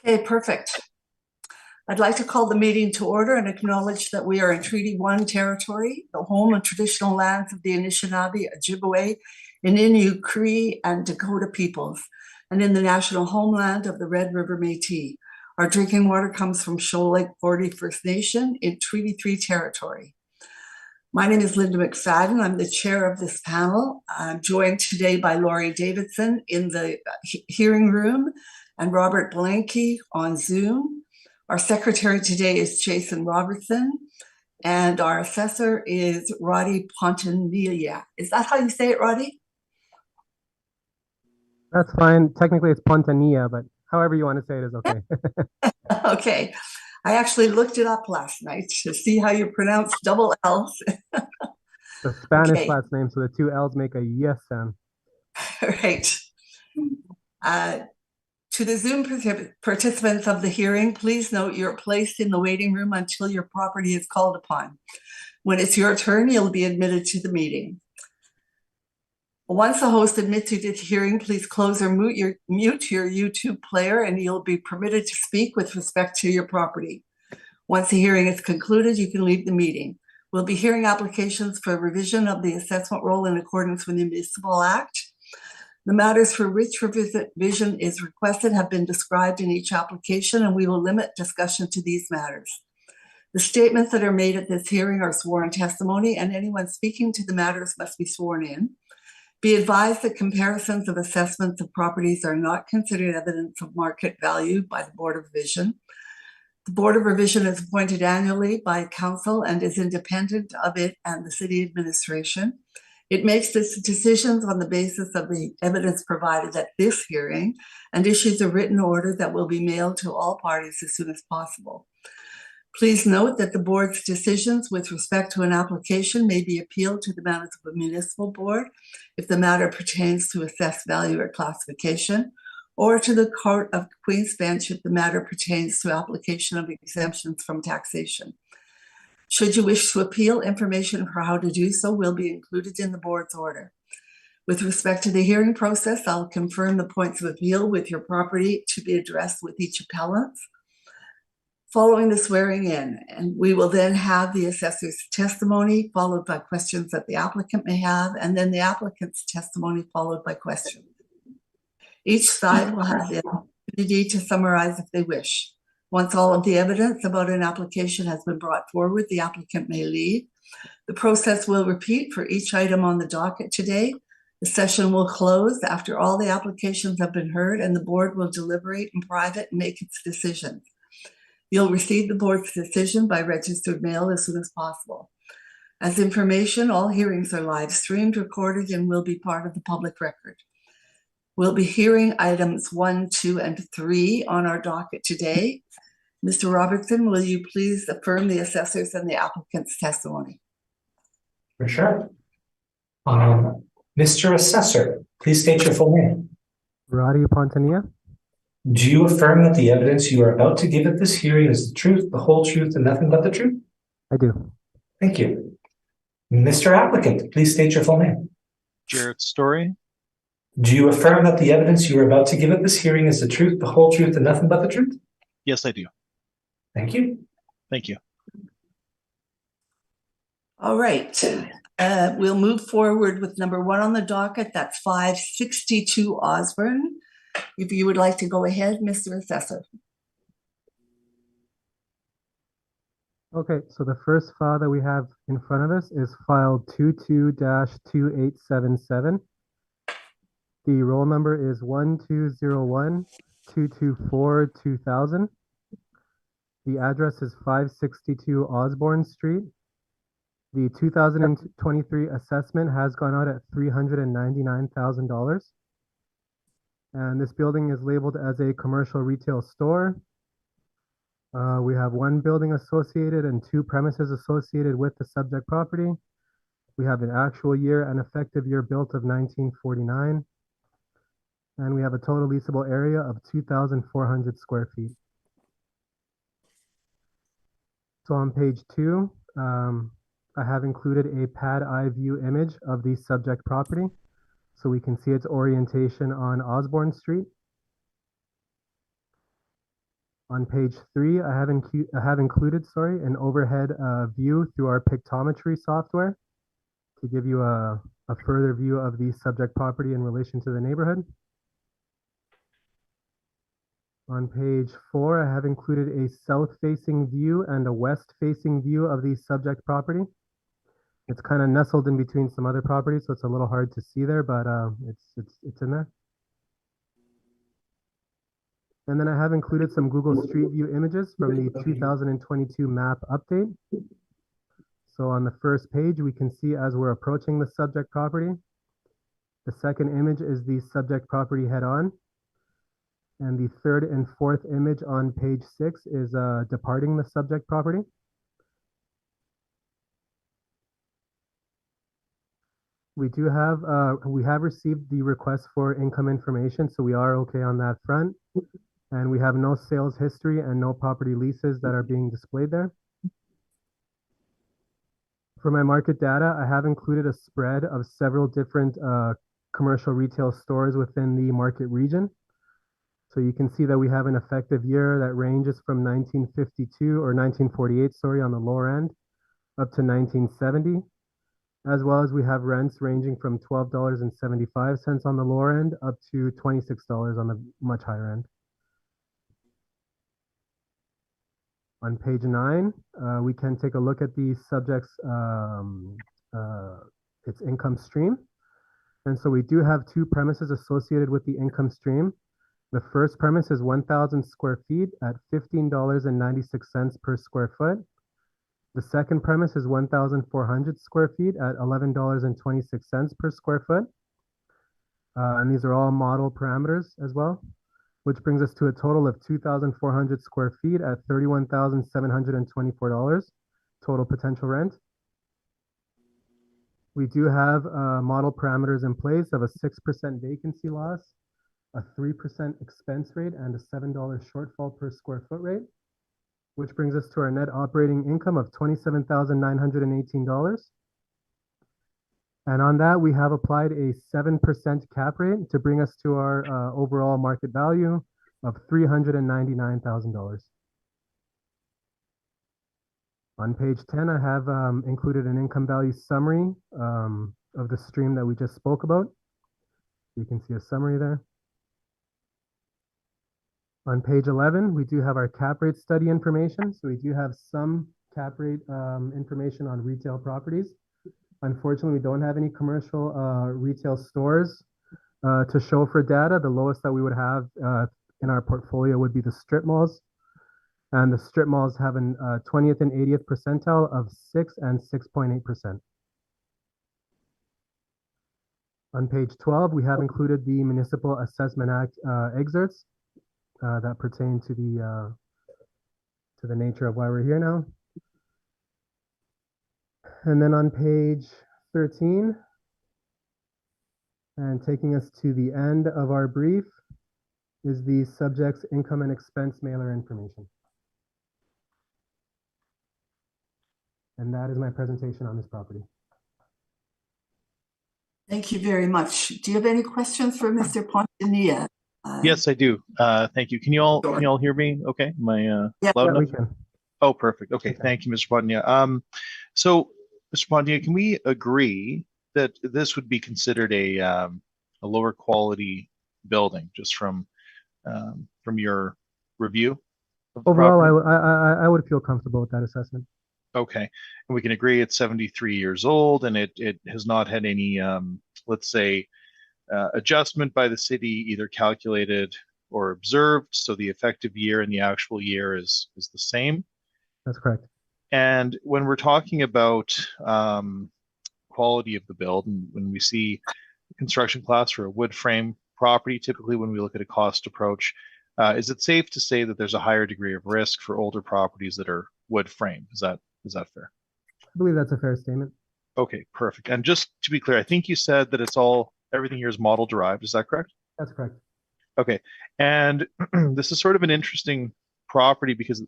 Okay, perfect. I'd like to call the meeting to order and acknowledge that we are in Treaty 1 territory, the home and traditional lands of the Anishinaabe, Ojibwe, Innu, Cree, and Dakota peoples, and in the national homeland of the Red River Métis. Our drinking water comes from Shoal Lake 40 First Nation in Treaty 3 territory. My name is Linda McFadden. I'm the chair of this panel. I'm joined today by Laurie Davidson in the hearing room and Robert Blanke on Zoom. Our secretary today is Jason Robertson, and our assessor is Roddy Pontanilla. Is that how you say it, Roddy? That's fine. Technically, it's Pontanilla, but however you want to say it is okay. Okay. I actually looked it up last night to see how you pronounce double L's. The Spanish Okay. last name, so the two L's make a yes sound. Right. To the Zoom participants of the hearing, please note you're placed in the waiting room until your property is called upon. When it's your turn, you'll be admitted to the meeting. Once the host admits you to the hearing, please close or mute your YouTube player and you'll be permitted to speak with respect to your property. Once the hearing is concluded, you can leave the meeting. We'll be hearing applications for revision of the assessment roll in accordance with the Municipal Act. The matters for which revision is requested have been described in each application, and we will limit discussion to these matters. The statements that are made at this hearing are sworn testimony, and anyone speaking to the matters must be sworn in. Be advised that comparisons of assessments of properties are not considered evidence of market value by the Board of Revision. The Board of Revision is appointed annually by Council and is independent of it and the City Administration. It makes its decisions on the basis of the evidence provided at this hearing and issues a written order that will be mailed to all parties as soon as possible. Please note that the board's decisions with respect to an application may be appealed to the Manitoba Municipal Board if the matter pertains to assessed value or classification, or to the Court of Queen's Bench if the matter pertains to application of exemptions from taxation. Should you wish to appeal, information for how to do so will be included in the board's order. With respect to the hearing process, I'll confirm the points of appeal with your property to be addressed with each appellant. Following the swearing in, and we will then have the assessor's testimony followed by questions that the applicant may have, and then the applicant's testimony followed by questions. Each side will have the opportunity to summarize if they wish. Once all of the evidence about an application has been brought forward, the applicant may leave. The process will repeat for each item on the docket today. The session will close after all the applications have been heard, and the board will deliberate in private and make its decisions. You'll receive the board's decision by registered mail as soon as possible. As information, all hearings are live streamed, recorded, and will be part of the public record. We'll be hearing items 1, 2, and 3 on our docket today. Mr. Robertson, will you please affirm the assessor's and the applicant's testimony? For sure. Mr. Assessor, please state your full name. Roddy Pontanilla. Do you affirm that the evidence you are about to give at this hearing is the truth, the whole truth, and nothing but the truth? I do. Thank you. Mr. Applicant, please state your full name. Jared Story. Do you affirm that the evidence you are about to give at this hearing is the truth, the whole truth, and nothing but the truth? Yes, I do. Thank you. Thank you. All right. We'll move forward with number 1 on the docket. That's 562 Osborne. If you would like to go ahead, Mr. Assessor. Okay, so the first file that we have in front of us is file 22-2877. The roll number is 1201-224-2000. The address is 562 Osborne Street. The 2023 assessment has gone out at $399,000. And this building is labeled as a commercial retail store. We have 1 building associated and 2 premises associated with the subject property. We have an actual year and effective year built of 1949. And we have a total leasable area of 2,400 square feet. So on page 2, I have included a pad eye view image of the subject property, so we can see its orientation on Osborne Street. On page 3, I have included, an overhead view through our pictometry software to give you a further view of the subject property in relation to the neighborhood. On page 4, I have included a south-facing view and a west-facing view of the subject property. It's kind of nestled in between some other properties, so it's a little hard to see there, but it's in there. And then I have included some Google Street View images from the 2022 map update. So on the first page, we can see as we're approaching the subject property. The second image is the subject property head-on. And the third and fourth image on page 6 is departing the subject property. We have received the request for income information, so we are okay on that front. And we have no sales history and no property leases that are being displayed there. For my market data, I have included a spread of several different commercial retail stores within the market region. So you can see that we have an effective year that ranges from 1952 or 1948, sorry, on the lower end, up to 1970, as well as we have rents ranging from $12.75 on the lower end up to $26 on the much higher end. On page 9, we can take a look at the subject's its income stream. And so we do have 2 premises associated with the income stream. The first premise is 1,000 square feet at $15.96 per square foot. The second premise is 1,400 square feet at $11.26 per square foot. And these are all model parameters as well, which brings us to a total of 2,400 square feet at $31,724 total potential rent. We do have model parameters in place of a 6% vacancy loss, a 3% expense rate, and a $7 shortfall per square foot rate, which brings us to our net operating income of $27,918. And on that, we have applied a 7% cap rate to bring us to our overall market value of $399,000. On page 10, I have included an income value summary of the stream that we just spoke about. You can see a summary there. On page 11, we do have our cap rate study information. So we do have some cap rate information on retail properties. Unfortunately, we don't have any commercial retail stores to show for data. The lowest that we would have in our portfolio would be the strip malls. And the strip malls have an 20th and 80th percentile of 6 and 6.8%. On page 12, we have included the Municipal Assessment Act excerpts that pertain to the nature of why we're here now. And then on page 13, and taking us to the end of our brief, is the subject's income and expense mailer information. And that is my presentation on this property. Thank you very much. Do you have any questions for Mr. Pontinia? Yes, I do. Thank you. Can you all hear me? Okay. Am I Yeah. loud Yeah, enough? we can. Oh, perfect. Okay. Thank you, Mr. Pontinia. So, Mr. Pontinia, can we agree that this would be considered a lower quality building, just from your review of the Overall, property? I would feel comfortable with that assessment. Okay. And we can agree it's 73 years old and it has not had any, let's say, adjustment by the city, either calculated or observed. So the effective year and the actual year is the same. That's correct. And when we're talking about quality of the build, and when we see construction class for a wood frame property, typically when we look at a cost approach, is it safe to say that there's a higher degree of risk for older properties that are wood frame? Is that fair? I believe that's a fair statement. Okay, perfect. And just to be clear, I think you said that everything here is model derived. Is that correct? That's correct. Okay. And this is sort of an interesting property because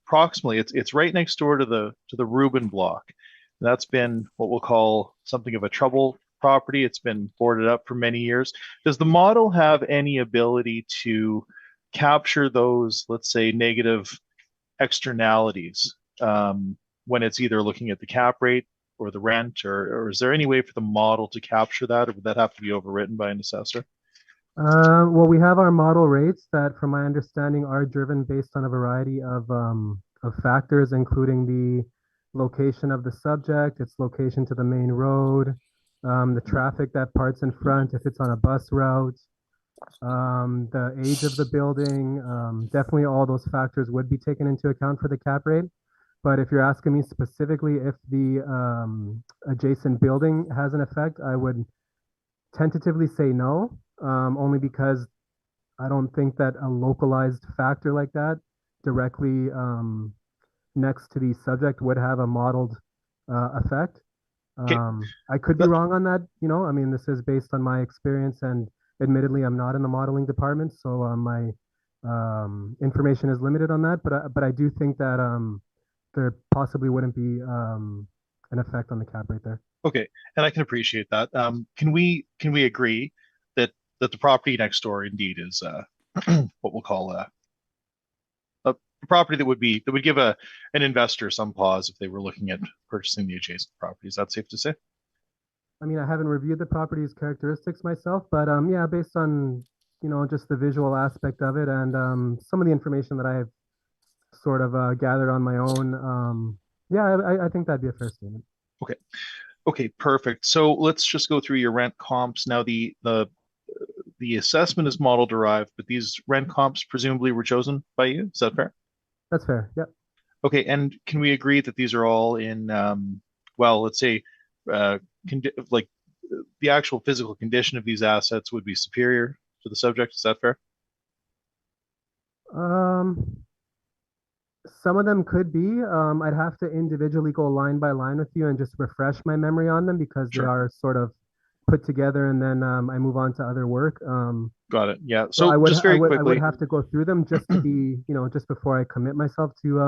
approximately it's right next door to the Rubin block. That's been what we'll call something of a trouble property. It's been boarded up for many years. Does the model have any ability to capture those, let's say, negative externalities when it's either looking at the cap rate or the rent, or is there any way for the model to capture that, or would that have to be overwritten by an assessor? Well, we have our model rates that, from my understanding, are driven based on a variety of factors, including the location of the subject, its location to the main road, the traffic that parts in front, if it's on a bus route, the age of the building. Definitely all those factors would be taken into account for the cap rate. But if you're asking me specifically if the adjacent building has an effect, I would tentatively say no, only because I don't think that a localized factor like that directly next to the subject would have a modeled effect. Okay. I could be wrong on that, you know. I mean, this is based on my experience, and admittedly, I'm not in the modeling department, so my information is limited on that. But I do think that there possibly wouldn't be an effect on the cap rate there. Okay, and I can appreciate that. Can we agree that the property next door indeed is what we'll call a property that would give an investor some pause if they were looking at purchasing the adjacent property? Is that safe to say? I mean, I haven't reviewed the property's characteristics myself, but yeah, based on, you know, just the visual aspect of it and some of the information that I've sort of gathered on my own, yeah, I think that'd be a fair statement. Okay. Okay, perfect. So let's just go through your rent comps. Now the assessment is model derived, but these rent comps presumably were chosen by you. Is that fair? That's fair. Yep. Okay, and can we agree that these are all in well, let's say like the actual physical condition of these assets would be superior to the subject? Is that fair? Some of them could be. I'd have to individually go line by line with you and just refresh my memory on them because they Sure. are sort of put together, and then I move on to other work. Got it. Yeah. So So just very I would quickly, have to go through them just to be, you know, just before I commit myself to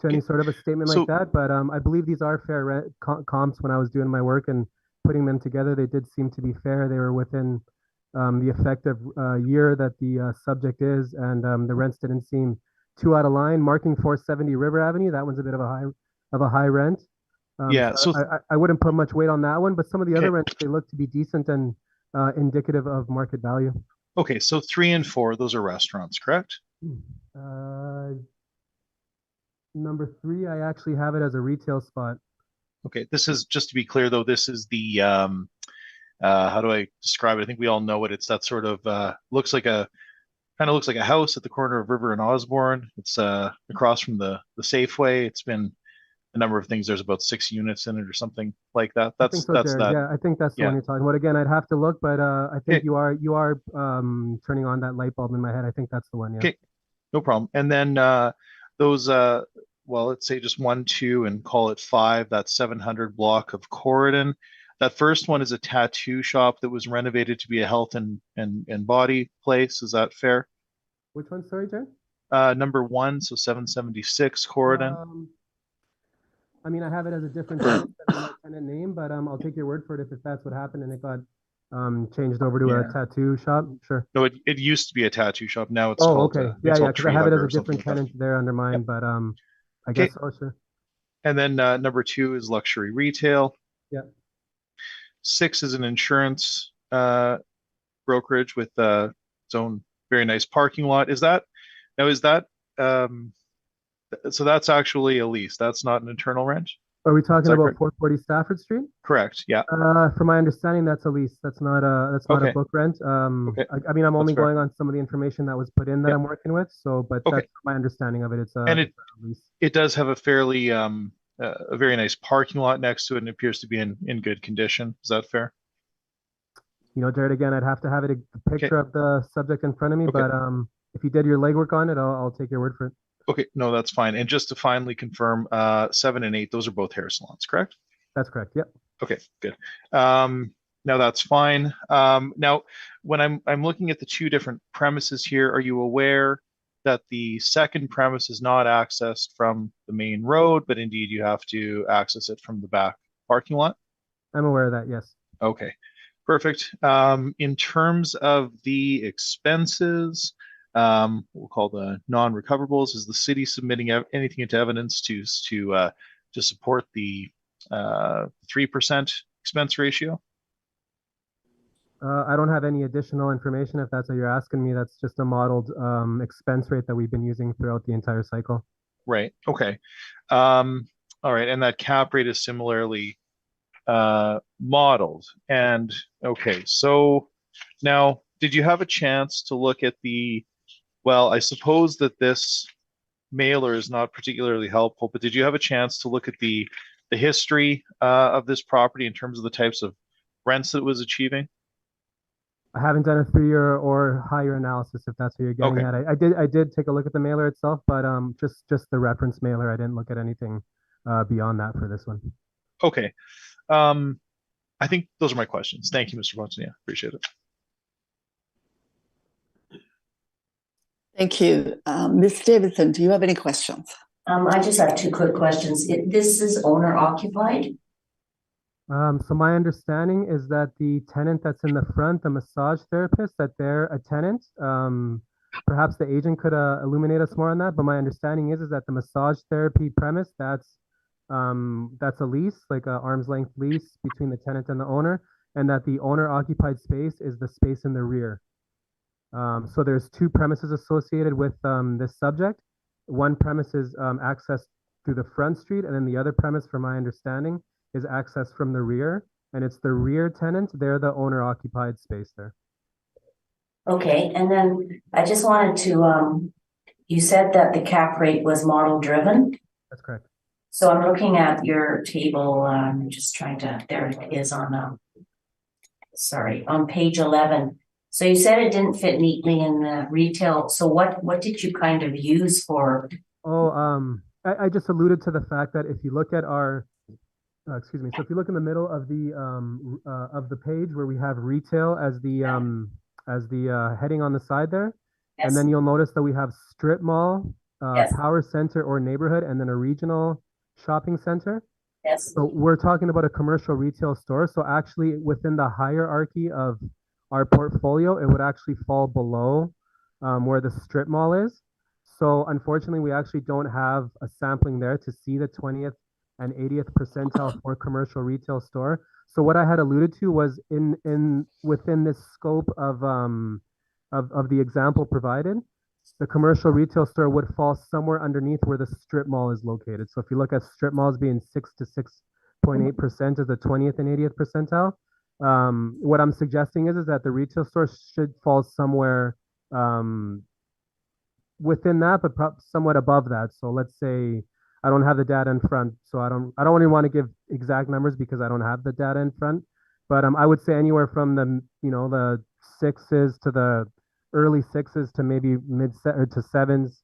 any Okay. sort of a statement So like that. But I believe these are fair comps. When I was doing my work and putting them together, they did seem to be fair. They were within the effective year that the subject is, and the rents didn't seem too out of line. Marking 470 River Avenue, that one's a bit of a high rent. yeah. So So I wouldn't put much weight on that one, but some of the other okay. rents, they look to be decent and indicative of market value. Okay. So 3 and 4, those are restaurants, correct? Uh, number 3, I actually have it as a retail spot. Okay. This is, just to be clear though, this is the how do I describe it? I think we all know it. It's that sort of looks like a kind of looks like a house at the corner of River and Osborne. It's across from the Safeway. It's been a number of things. There's about 6 units in it or something like that. I think so, That's Jared. that. Yeah, I think that's the one Yeah. you're talking about. Again, I'd have to look, but I think Okay. you are turning on that light bulb in my head. I think that's the one. Yeah. Okay. No problem. And then those well, let's say just 1, 2, and call it 5. That 700 block of Corridon. That first one is a tattoo shop that was renovated to be a health and body place. Is that fair? Which one? Sorry, Jared. Number 1, so 776 Corridon. I mean, I have it as a different tenant, tenant name, but I'll take your word for it if that's what happened and it got changed over to Yeah. a tattoo shop. Sure. No, it used to be a tattoo shop. Now it's Oh, called okay. it's Yeah, called because I Tree have it as Hugger a or something different like that. tenant there under mine, Yep. but I Okay. guess so, sure. And then number 2 is luxury retail. Yeah. 6 is an insurance brokerage with its own very nice parking lot. Is that so that's actually a lease. That's not an internal rent. Are we Is talking that about correct? 440 Stafford Street? Correct. Yeah. From my understanding, that's a lease. That's not a Okay. book rent. Okay. I mean, I'm That's only fair. going on some of the information that was put in that Yeah. I'm working with. So, but Okay. that's my understanding of it. It's And a lease. it does have a fairly a very nice parking lot next to it, and it appears to be in good condition. Is that fair? You know, Jared, again, I'd have to have a picture of the subject in front of me, Okay. but if you did your legwork on it, I'll take your word for it. Okay. No, that's fine. And just to finally confirm, 7 and 8, those are both hair salons, correct? That's correct. Yep. Okay, good. Now that's fine. Now, when I'm looking at the 2 different premises here, are you aware that the second premise is not accessed from the main road, but indeed you have to access it from the back parking lot? I'm aware of that. Yes. Okay, perfect. In terms of the expenses, we'll call the non-recoverables. Is the city submitting anything into evidence to support the 3% expense ratio? I don't have any additional information if that's what you're asking me. That's just a modeled expense rate that we've been using throughout the entire cycle. Right. Okay. All right. And that cap rate is similarly modeled. And okay, so now, did you have a chance to look at well, I suppose that this mailer is not particularly helpful, but did you have a chance to look at the history of this property in terms of the types of rents that it was achieving? I haven't done a 3-year or higher analysis, if that's what you're getting Okay. at. I did take a look at the mailer itself, but just the reference mailer. I didn't look at anything beyond that for this one. Okay. I think those are my questions. Thank you, Mr. Bonsignor. Appreciate it. Thank you. Ms. Davidson, do you have any questions? I just have 2 quick questions. This is owner occupied? So my understanding is that the tenant that's in the front, the massage therapist, that they're a tenant. Perhaps the agent could illuminate us more on that, but my understanding is that the massage therapy premise, that's a lease, like an arm's length lease between the tenant and the owner, and that the owner occupied space is the space in the rear. So there's 2 premises associated with this subject. One premise is access through the front street, and then the other premise, from my understanding, is access from the rear, and it's the rear tenant. They're the owner occupied space there. Okay, and then I just wanted to, you said that the cap rate was model driven. That's correct. So I'm looking at your table, just trying to, there it is on, sorry, on page 11. So you said it didn't fit neatly in the retail. So what did you kind of use for? Oh, I just alluded to the fact that if you look at our excuse me. So if you look in the middle of the page where we have retail as the heading on the side there, Yes. and then you'll notice that we have strip mall, Yes. power center or neighborhood, and then a regional shopping center. Yes. So we're talking about a commercial retail store. So actually within the hierarchy of our portfolio, it would actually fall below where the strip mall is. So unfortunately, we actually don't have a sampling there to see the 20th and 80th percentile for commercial retail store. So what I had alluded to was within this scope of the example provided, the commercial retail store would fall somewhere underneath where the strip mall is located. So if you look at strip malls being 6 to 6.8% of the 20th and 80th percentile, what I'm suggesting is that the retail store should fall somewhere within that, but somewhat above that. So let's say, I don't have the data in front, so I don't really want to give exact numbers because I don't have the data in front. But I would say anywhere from the the 6s to the early 6s to maybe mid to 7s.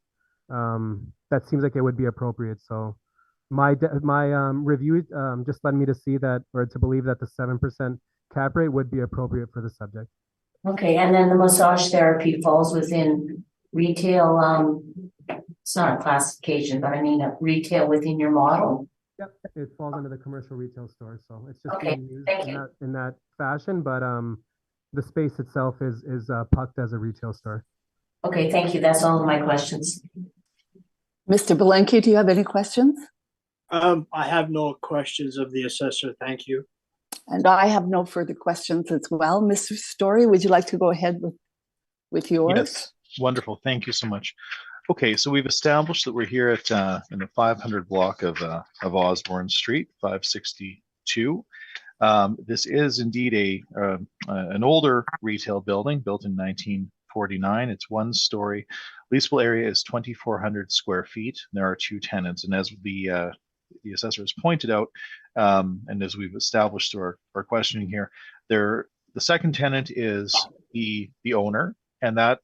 That seems like it would be appropriate. So my review just led me to see that, or to believe that the 7% cap rate would be appropriate for the subject. Okay, and then the massage therapy falls within retail, it's not a classification, but I mean a retail within your model. Yep, it falls under the commercial retail store, so it's just Okay, being used thank in you. that fashion. But the space itself is pucked as a retail store. Okay, thank you. That's all of my questions. Mr. Belenky, do you have any questions? I have no questions of the assessor. Thank you. And I have no further questions as well. Mr. Story, would you like to go ahead with yours? Yes, wonderful. Thank you so much. Okay, so we've established that we're here at in the 500 block of Osborne Street, 562. This is indeed an older retail building built in 1949. It's 1-story. Leasable area is 2,400 square feet. There are 2 tenants, and as the assessor has pointed out, and as we've established through our questioning here, the second tenant is the owner, and that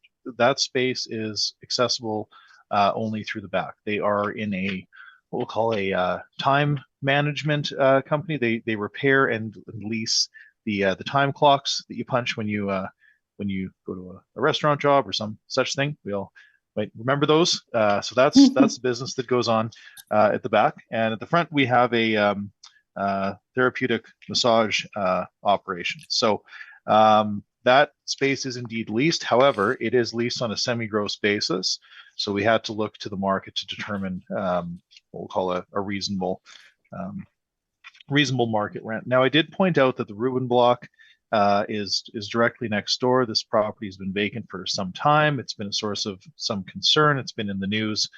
space is accessible only through the back. They are in what we'll call a time management company. They repair and lease the time clocks that you punch when you go to a restaurant job or some such thing. We all might remember those. So that's the business that goes on at the back, and at the front we have a therapeutic massage operation. So that space is indeed leased. However, it is leased on a semi-gross basis. So we had to look to the market to determine what we'll call a reasonable market rent. Now, I did point out that the Rubin block is directly next door. This property has been vacant for some time. It's been a source of some concern. It's been in the news.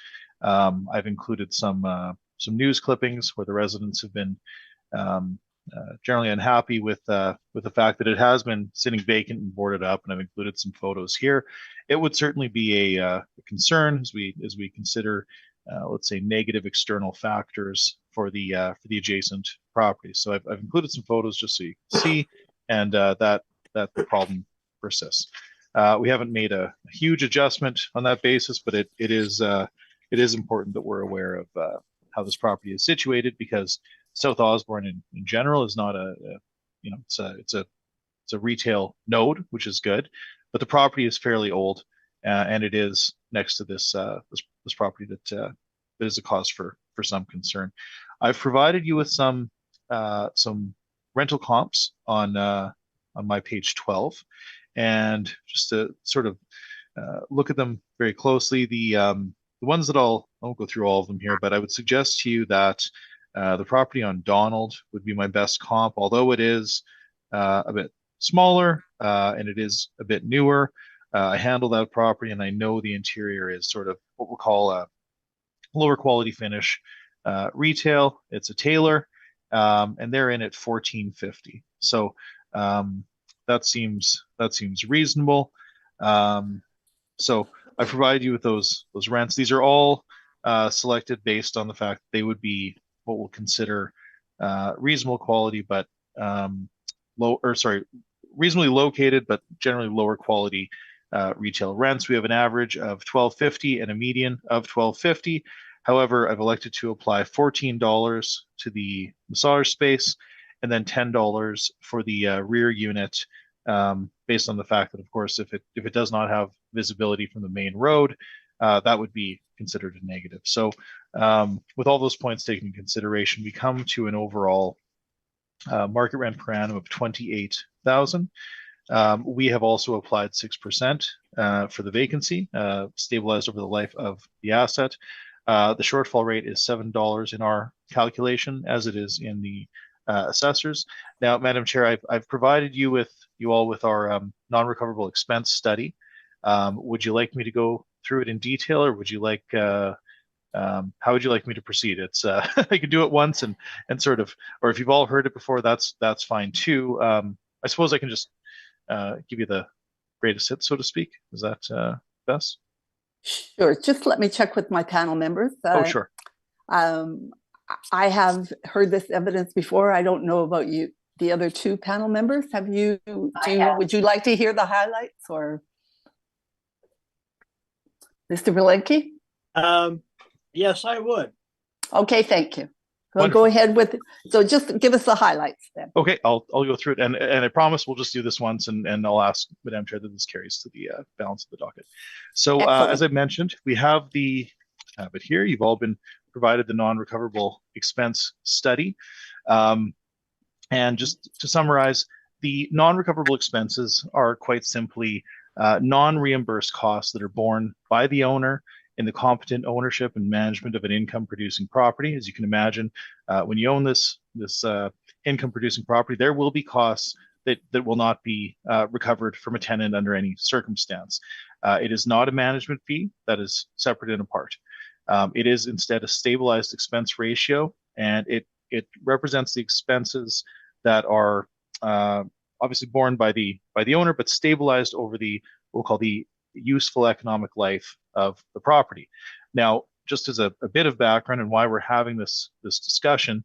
I've included some news clippings where the residents have been generally unhappy with the fact that it has been sitting vacant and boarded up, and I've included some photos here. It would certainly be a concern as we consider, let's say, negative external factors for the adjacent property. So I've included some photos just so you can see, and that the problem persists. We haven't made a huge adjustment on that basis, but it is important that we're aware of how this property is situated, because South Osborne in general is not it's a retail node, which is good, but the property is fairly old, and it is next to this property that is a cause for some concern. I've provided you with some rental comps on my page 12, and just to sort of look at them very closely. The ones that I won't go through all of them here, but I would suggest to you that the property on Donald would be my best comp, although it is a bit smaller and it is a bit newer. I handle that property, and I know the interior is sort of what we'll call a lower quality finish retail. It's a Taylor, and they're in at $1,450. So that seems reasonable. So I provide you with those rents. These are all selected based on the fact that they would be what we'll consider reasonable quality, but reasonably located, but generally lower quality retail rents. We have an average of $1,250 and a median of $1,250. However, I've elected to apply $14 to the massage space and then $10 for the rear unit, based on the fact that, of course, if it does not have visibility from the main road, that would be considered a negative. So with all those points taken into consideration, we come to an overall market rent per annum of $28,000. We have also applied 6% for the vacancy, stabilized over the life of the asset. The shortfall rate is $7 in our calculation, as it is in the assessors. Now, Madam Chair, I've provided you all with our non-recoverable expense study. Would you like me to go through it in detail, or would you like how would you like me to proceed? It's I could do it once and sort of, or if you've all heard it before, that's fine too. I suppose I can just give you the greatest hits, so to speak. Is that best? Sure. Just let me check with my panel members. Oh, sure. I have heard this evidence before. I don't know about you, the other two panel members. Would you like to hear the highlights, or Mr. Belenky? Yes, I would. Okay, thank you. We'll go ahead with it. So just give us the highlights then. Okay, I'll go through it, and I promise we'll just do this once, and I'll ask Madam Chair that this carries to the balance of the docket. So as I mentioned, we have it here. You've all been provided the non-recoverable expense study, and just to summarize, the non-recoverable expenses are quite simply non-reimbursed costs that are borne by the owner in the competent ownership and management of an income-producing property. As you can imagine, when you own this income-producing property, there will be costs that will not be recovered from a tenant under any circumstance. It is not a management fee. That is separate and apart. It is instead a stabilized expense ratio, and it represents the expenses that are obviously borne by the owner, but stabilized over what we'll call the useful economic life of the property. Now, just as a bit of background and why we're having this discussion,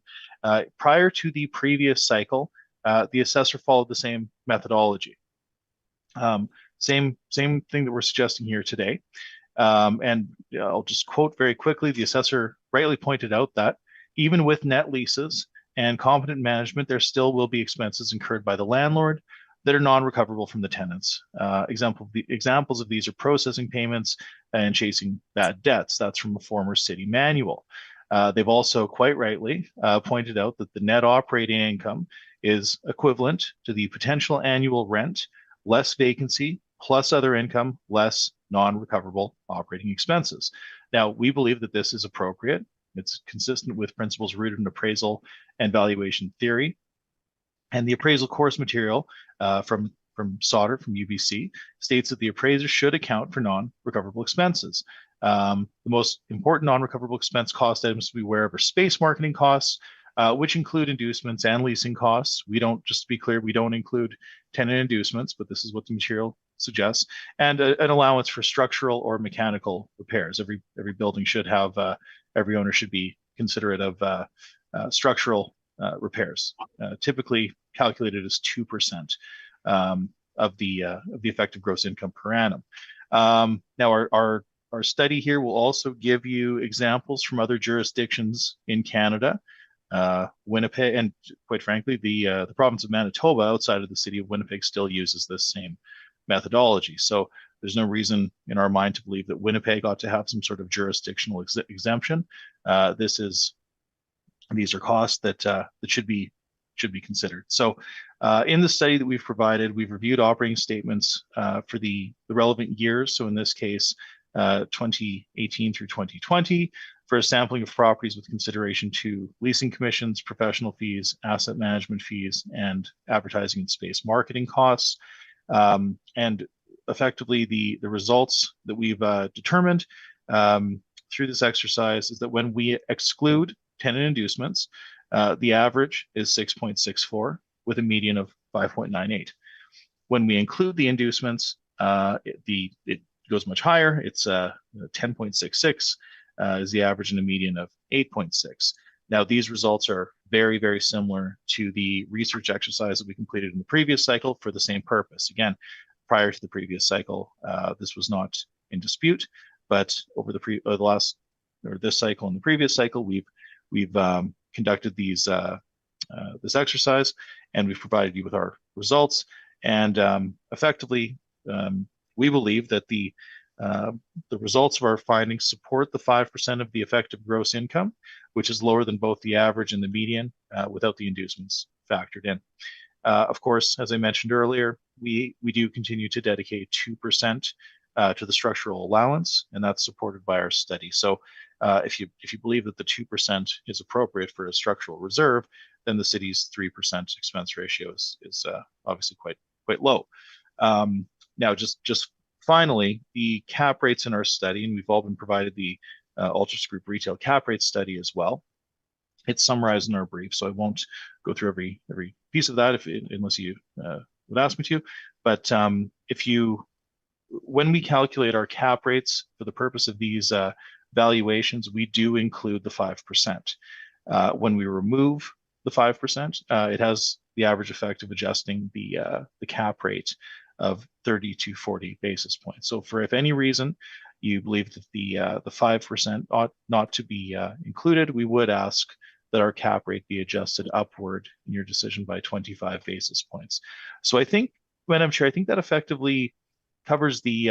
prior to the previous cycle, the assessor followed the same methodology. Same thing that we're suggesting here today. And I'll just quote very quickly, the assessor rightly pointed out that even with net leases and competent management, there still will be expenses incurred by the landlord that are non-recoverable from the tenants. Examples of these are processing payments and chasing bad debts. That's from a former city manual. They've also quite rightly pointed out that the net operating income is equivalent to the potential annual rent less vacancy, plus other income, less non-recoverable operating expenses. Now, we believe that this is appropriate. It's consistent with principles rooted in appraisal and valuation theory. And the appraisal course material from Sauter from UBC states that the appraiser should account for non-recoverable expenses. The most important non-recoverable expense cost items to be aware of are space marketing costs, which include inducements and leasing costs. We don't, just to be clear, we don't include tenant inducements, but this is what the material suggests, and an allowance for structural or mechanical repairs. Every building should have, every owner should be considerate of structural repairs, typically calculated as 2% of the effective gross income per annum. Now, our study here will also give you examples from other jurisdictions in Canada, Winnipeg, and quite frankly, the province of Manitoba outside of the city of Winnipeg still uses this same methodology. So there's no reason in our mind to believe that Winnipeg ought to have some sort of jurisdictional exemption. These are costs that should be considered. So in the study that we've provided, we've reviewed operating statements for the relevant years. So in this case, 2018 through 2020, for a sampling of properties with consideration to leasing commissions, professional fees, asset management fees, and advertising and space marketing costs. And effectively, the results that we've determined through this exercise is that when we exclude tenant inducements, the average is 6.64 with a median of 5.98. When we include the inducements, it goes much higher. It's 10.66 is the average and a median of 8.6. Now, these results are very, very similar to the research exercise that we completed in the previous cycle for the same purpose. Again, prior to the previous cycle, this was not in dispute, but over this cycle and the previous cycle, we've conducted this exercise, and we've provided you with our results. And effectively, we believe that the results of our findings support the 5% of the effective gross income, which is lower than both the average and the median without the inducements factored in. Of course, as I mentioned earlier, we do continue to dedicate 2% to the structural allowance, and that's supported by our study. So if you believe that the 2% is appropriate for a structural reserve, then the city's 3% expense ratio is obviously quite low. Now, just finally, the cap rates in our study, and we've all been provided the Altus Group retail cap rate study as well. It's summarized in our brief, so I won't go through every piece of that unless you would ask me to. But when we calculate our cap rates for the purpose of these valuations, we do include the 5%. When we remove the 5%, it has the average effect of adjusting the cap rate of 30 to 40 basis points. So if any reason you believe that the 5% ought not to be included, we would ask that our cap rate be adjusted upward in your decision by 25 basis points. So I think, Madam Chair, I think that effectively covers the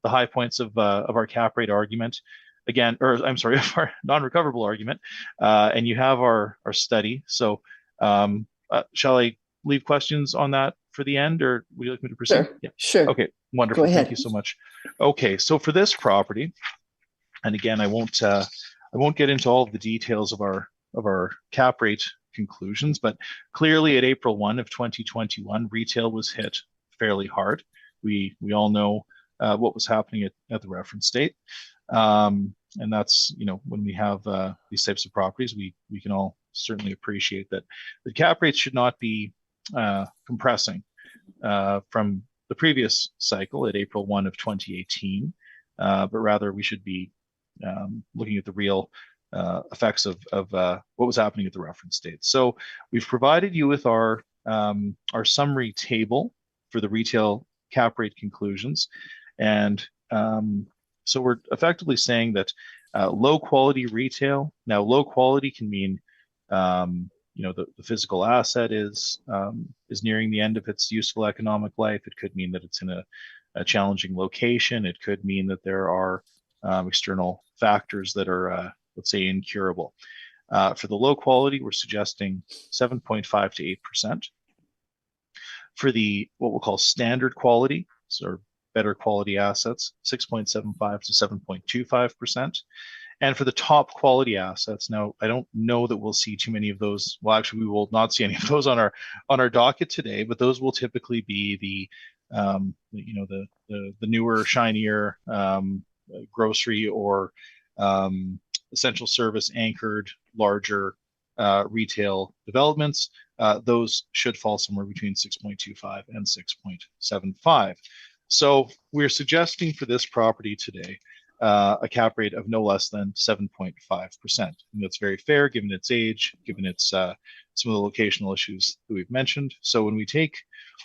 high points of our cap rate argument. Again, or I'm sorry, of our non-recoverable argument. And you have our study. So shall I leave questions on that for the end, or would you like me to proceed? Sure. Yeah. Sure. Okay, wonderful. Go ahead. Thank you so much. Okay, so for this property, and again, I won't get into all of the details of our cap rate conclusions, but clearly at April 1 of 2021, retail was hit fairly hard. We all know what was happening at the reference date. And that's, when we have these types of properties, we can all certainly appreciate that the cap rates should not be compressing from the previous cycle at April 1 of 2018, but rather we should be looking at the real effects of what was happening at the reference date. So we've provided you with our summary table for the retail cap rate conclusions. And so we're effectively saying that low quality retail, now low quality can mean, the physical asset is nearing the end of its useful economic life. It could mean that it's in a challenging location. It could mean that there are external factors that are, let's say, incurable. For the low quality, we're suggesting 7.5 to 8%. For the what we'll call standard quality, so better quality assets, 6.75 to 7.25%. And for the top quality assets, now I don't know that we'll see too many of those. Well, actually, we will not see any of those on our docket today, but those will typically be the the newer, shinier grocery or essential service anchored larger retail developments. Those should fall somewhere between 6.25 and 6.75. So we're suggesting for this property today a cap rate of no less than 7.5%. And that's very fair given its age, given its some of the locational issues that we've mentioned. So when we take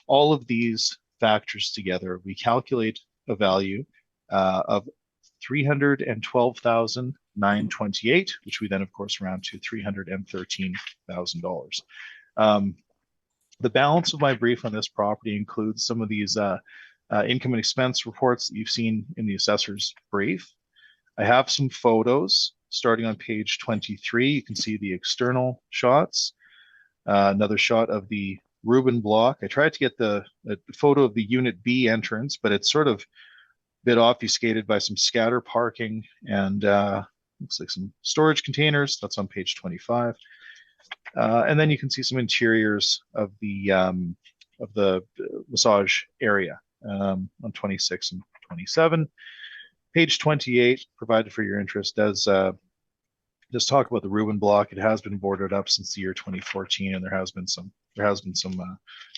all of these factors together, we calculate a value of $312,928, which we then, of course, round to $313,000. The balance of my brief on this property includes some of these income and expense reports that you've seen in the assessor's brief. I have some photos starting on page 23. You can see the external shots. Another shot of the Reuben block. I tried to get the photo of the Unit B entrance, but it's sort of a bit obfuscated by some scatter parking and looks like some storage containers. That's on page 25. And then you can see some interiors of the massage area on 26 and 27. Page 28, provided for your interest, does talk about the Reuben block. It has been boarded up since the year 2014, and there has been some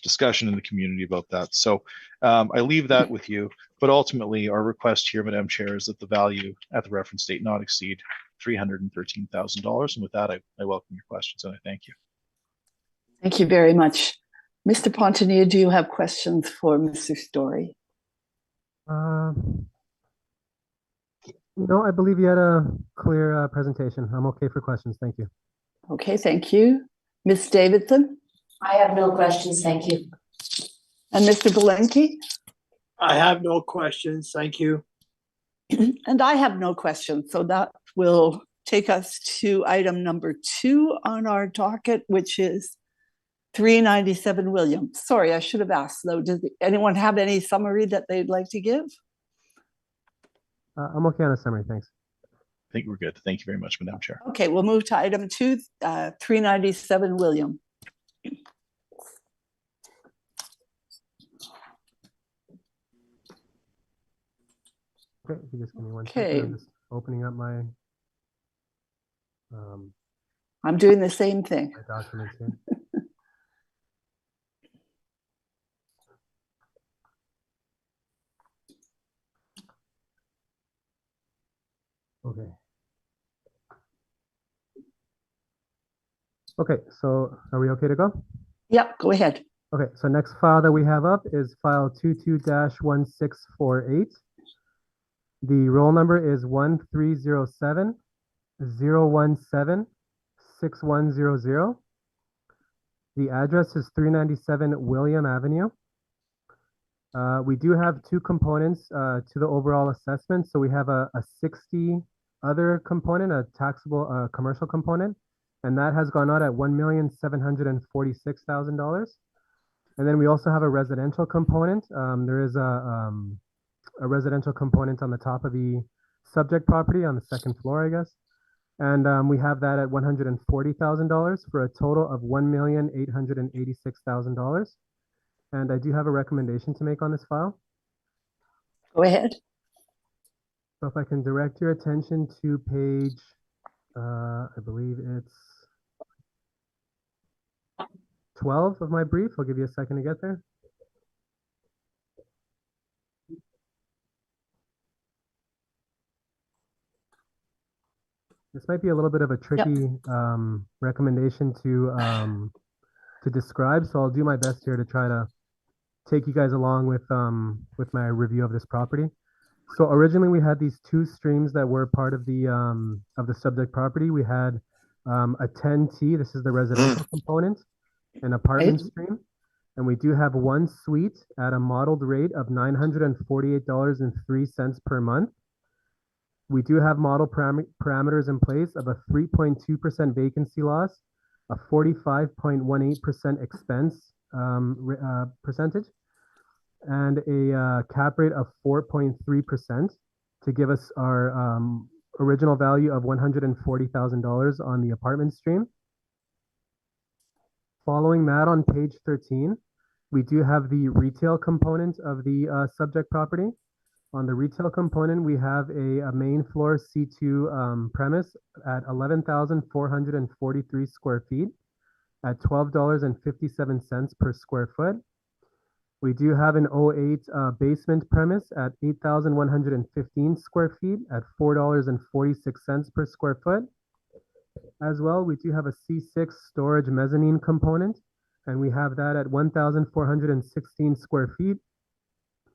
discussion in the community about that. So I leave that with you. But ultimately, our request here, Madam Chair, is that the value at the reference date not exceed $313,000. And with that, I welcome your questions and I thank you. Thank you very much. Mr. Pontonnier, do you have questions for Mr. Story? No, I believe you had a clear presentation. I'm okay for questions. Thank you. Okay, thank you. Ms. Davidson? I have no questions, thank you. And Mr. Belenky? I have no questions. Thank you. And I have no questions. So that will take us to item number 2 on our docket, which is 397 William. Sorry, I should have asked though. Does anyone have any summary that they'd like to give? I'm okay on a summary. Thanks. I think we're good. Thank you very much, Madam Chair. Okay, we'll move to item 2, 397 William. Okay, if you just give me one Okay. second. I'm just opening up my I'm doing the same thing. my documents here. Okay. Okay, so are we okay to go? Yep, go ahead. Okay, so next file that we have up is file 22-1648. The roll number is 1307-017-6100. The address is 397 William Avenue. We do have 2 components to the overall assessment. So we have a 60 other component, a taxable commercial component, and that has gone out at $1,746,000. And then we also have a residential component. There is a residential component on the top of the subject property on the second floor, I guess. And we have that at $140,000 for a total of $1,886,000. And I do have a recommendation to make on this file. Go ahead. So if I can direct your attention to page, I believe it's 12 of my brief. I'll give you a second to get there. This might be a little bit of a tricky recommendation to describe, so I'll do my best here to try to take you guys along with my review of this property. So originally we had these 2 streams that were part of the subject property. We had a 10T, this is the residential component, an apartment stream, and we do have 1 suite at a modeled rate of $948.03 per month. We do have model parameters in place of a 3.2% vacancy loss, a 45.18% expense percentage, and a cap rate of 4.3% to give us our original value of $140,000 on the apartment stream. Following that, on page 13, we do have the retail component of the subject property. On the retail component, we have a main floor C2 premise at 11,443 square feet at $12.57 per square foot. We do have an 08 basement premise at 8,115 square feet at $4.46 per square foot. As well, we do have a C6 storage mezzanine component, and we have that at 1,416 square feet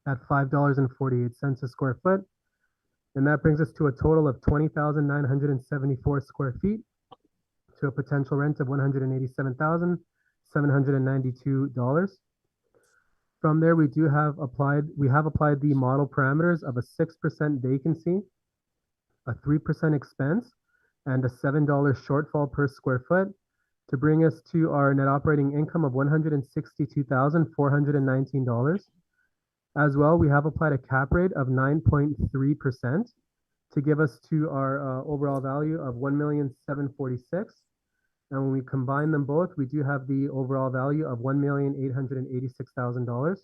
at $5.48 a square foot. And that brings us to a total of 20,974 square feet to a potential rent of $187,792. From there, we have applied the model parameters of a 6% vacancy, a 3% expense, and a $7 shortfall per square foot to bring us to our net operating income of $162,419. As well, we have applied a cap rate of 9.3% to give us to our overall value of $1,746,000. And when we combine them both, we do have the overall value of $1,886,000.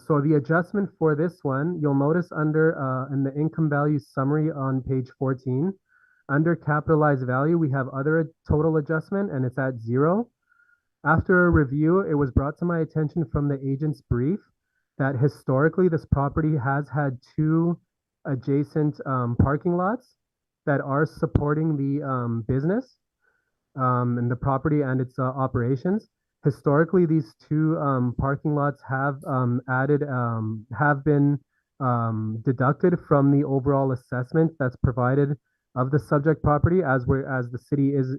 So the adjustment for this one, you'll notice under in the income value summary on page 14, under capitalized value, we have other total adjustment, and it's at 0. After a review, it was brought to my attention from the agent's brief that historically this property has had 2 adjacent parking lots that are supporting the business and the property and its operations. Historically, these 2 parking lots have been deducted from the overall assessment that's provided of the subject property, as the city is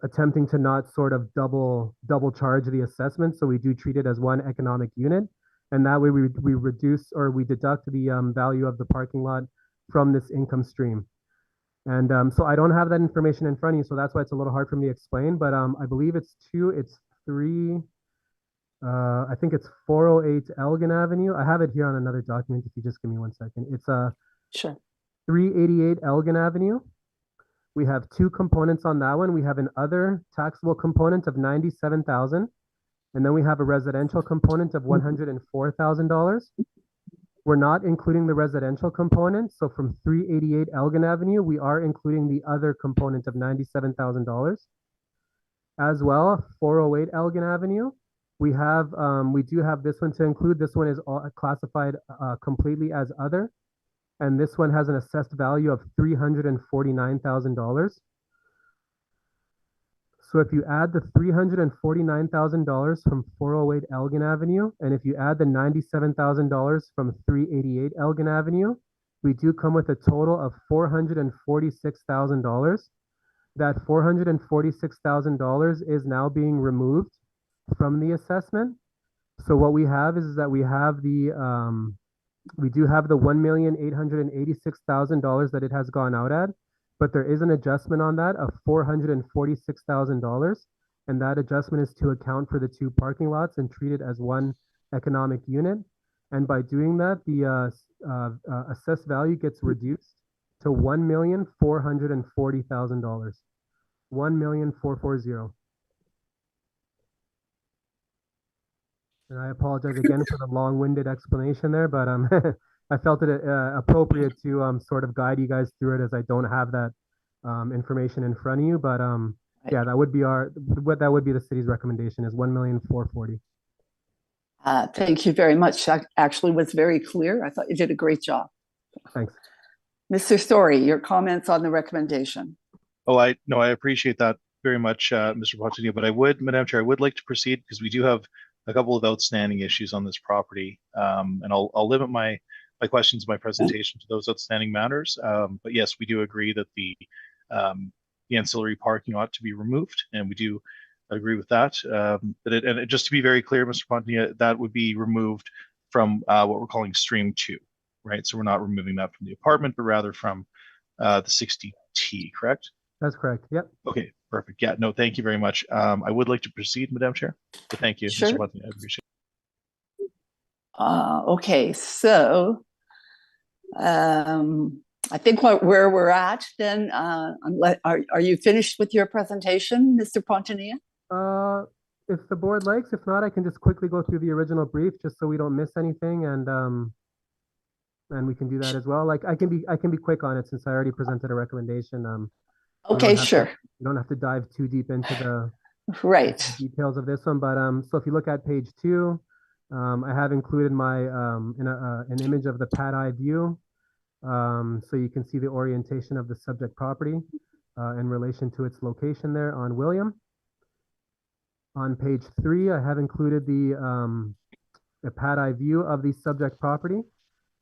attempting to not sort of double charge the assessment. So we do treat it as one economic unit, and that way we reduce or we deduct the value of the parking lot from this income stream. And so I don't have that information in front of you, so that's why it's a little hard for me to explain. But I believe it's 3. I think it's 408 Elgin Avenue. I have it here on another document. If you just give me one second, it's Sure. 388 Elgin Avenue. We have 2 components on that one. We have an other taxable component of $97,000, and then we have a residential component of $104,000. We're not including the residential component. So from 388 Elgin Avenue, we are including the other component of $97,000. As well, 408 Elgin Avenue. We do have this one to include. This one is classified completely as other. And this one has an assessed value of $349,000. So if you add the $349,000 from 408 Elgin Avenue, and if you add the $97,000 from 388 Elgin Avenue, we do come with a total of $446,000. That $446,000 is now being removed from the assessment. So what we have is that we do have the $1,886,000 that it has gone out at, but there is an adjustment on that of $446,000, and that adjustment is to account for the 2 parking lots and treat it as one economic unit. And by doing that, the assessed value gets reduced to $1,440,000. $1,440,000. And I apologize again for the long-winded explanation there, but I felt it appropriate to sort of guide you guys through it, as I don't have that information in front of you. But yeah, that would be the city's recommendation, is $1,440,000. Thank you very much. That actually was very clear. I thought you did a great job. Thanks. Mr. Story, your comments on the recommendation. Oh, I appreciate that very much, Mr. Pontinia, but Madam Chair, I would like to proceed because we do have a couple of outstanding issues on this property. And I'll limit my questions, my presentation to those outstanding matters. But yes, we do agree that the ancillary parking ought to be removed, and we do agree with that. And just to be very clear, Mr. Pontinia, that would be removed from what we're calling Stream 2, right? So we're not removing that from the apartment, but rather from the 60T, correct? That's correct. Yep. Okay, perfect. Yeah, no, thank you very much. I would like to proceed, Madam Chair, but thank you, Sure. Mr. Bunting. I appreciate Okay, so I think where we're at then, are you finished with your presentation, Mr. Pontinia? If the board likes, if not, I can just quickly go through the original brief just so we don't miss anything, and we can do that as well. Like I can be quick on it since I already presented a recommendation. We Okay, don't have sure. you don't have to dive too deep into the Right. details of this one, but so if you look at page 2, I have included my an image of the pad eye view, so you can see the orientation of the subject property in relation to its location there on William. On page 3, I have included the pad eye view of the subject property,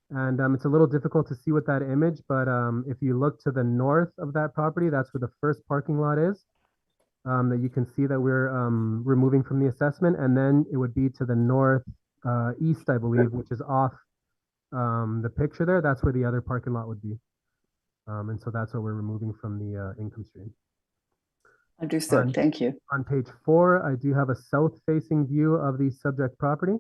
and it's a little difficult to see with that image, but if you look to the north of that property, that's where the first parking lot is. That you can see that we're removing from the assessment, and then it would be to the north east, I believe, which is off the picture there. That's where the other parking lot would be, and so that's what we're removing from the income stream. Understood. Thank you. On page 4, I do have a south-facing view of the subject property,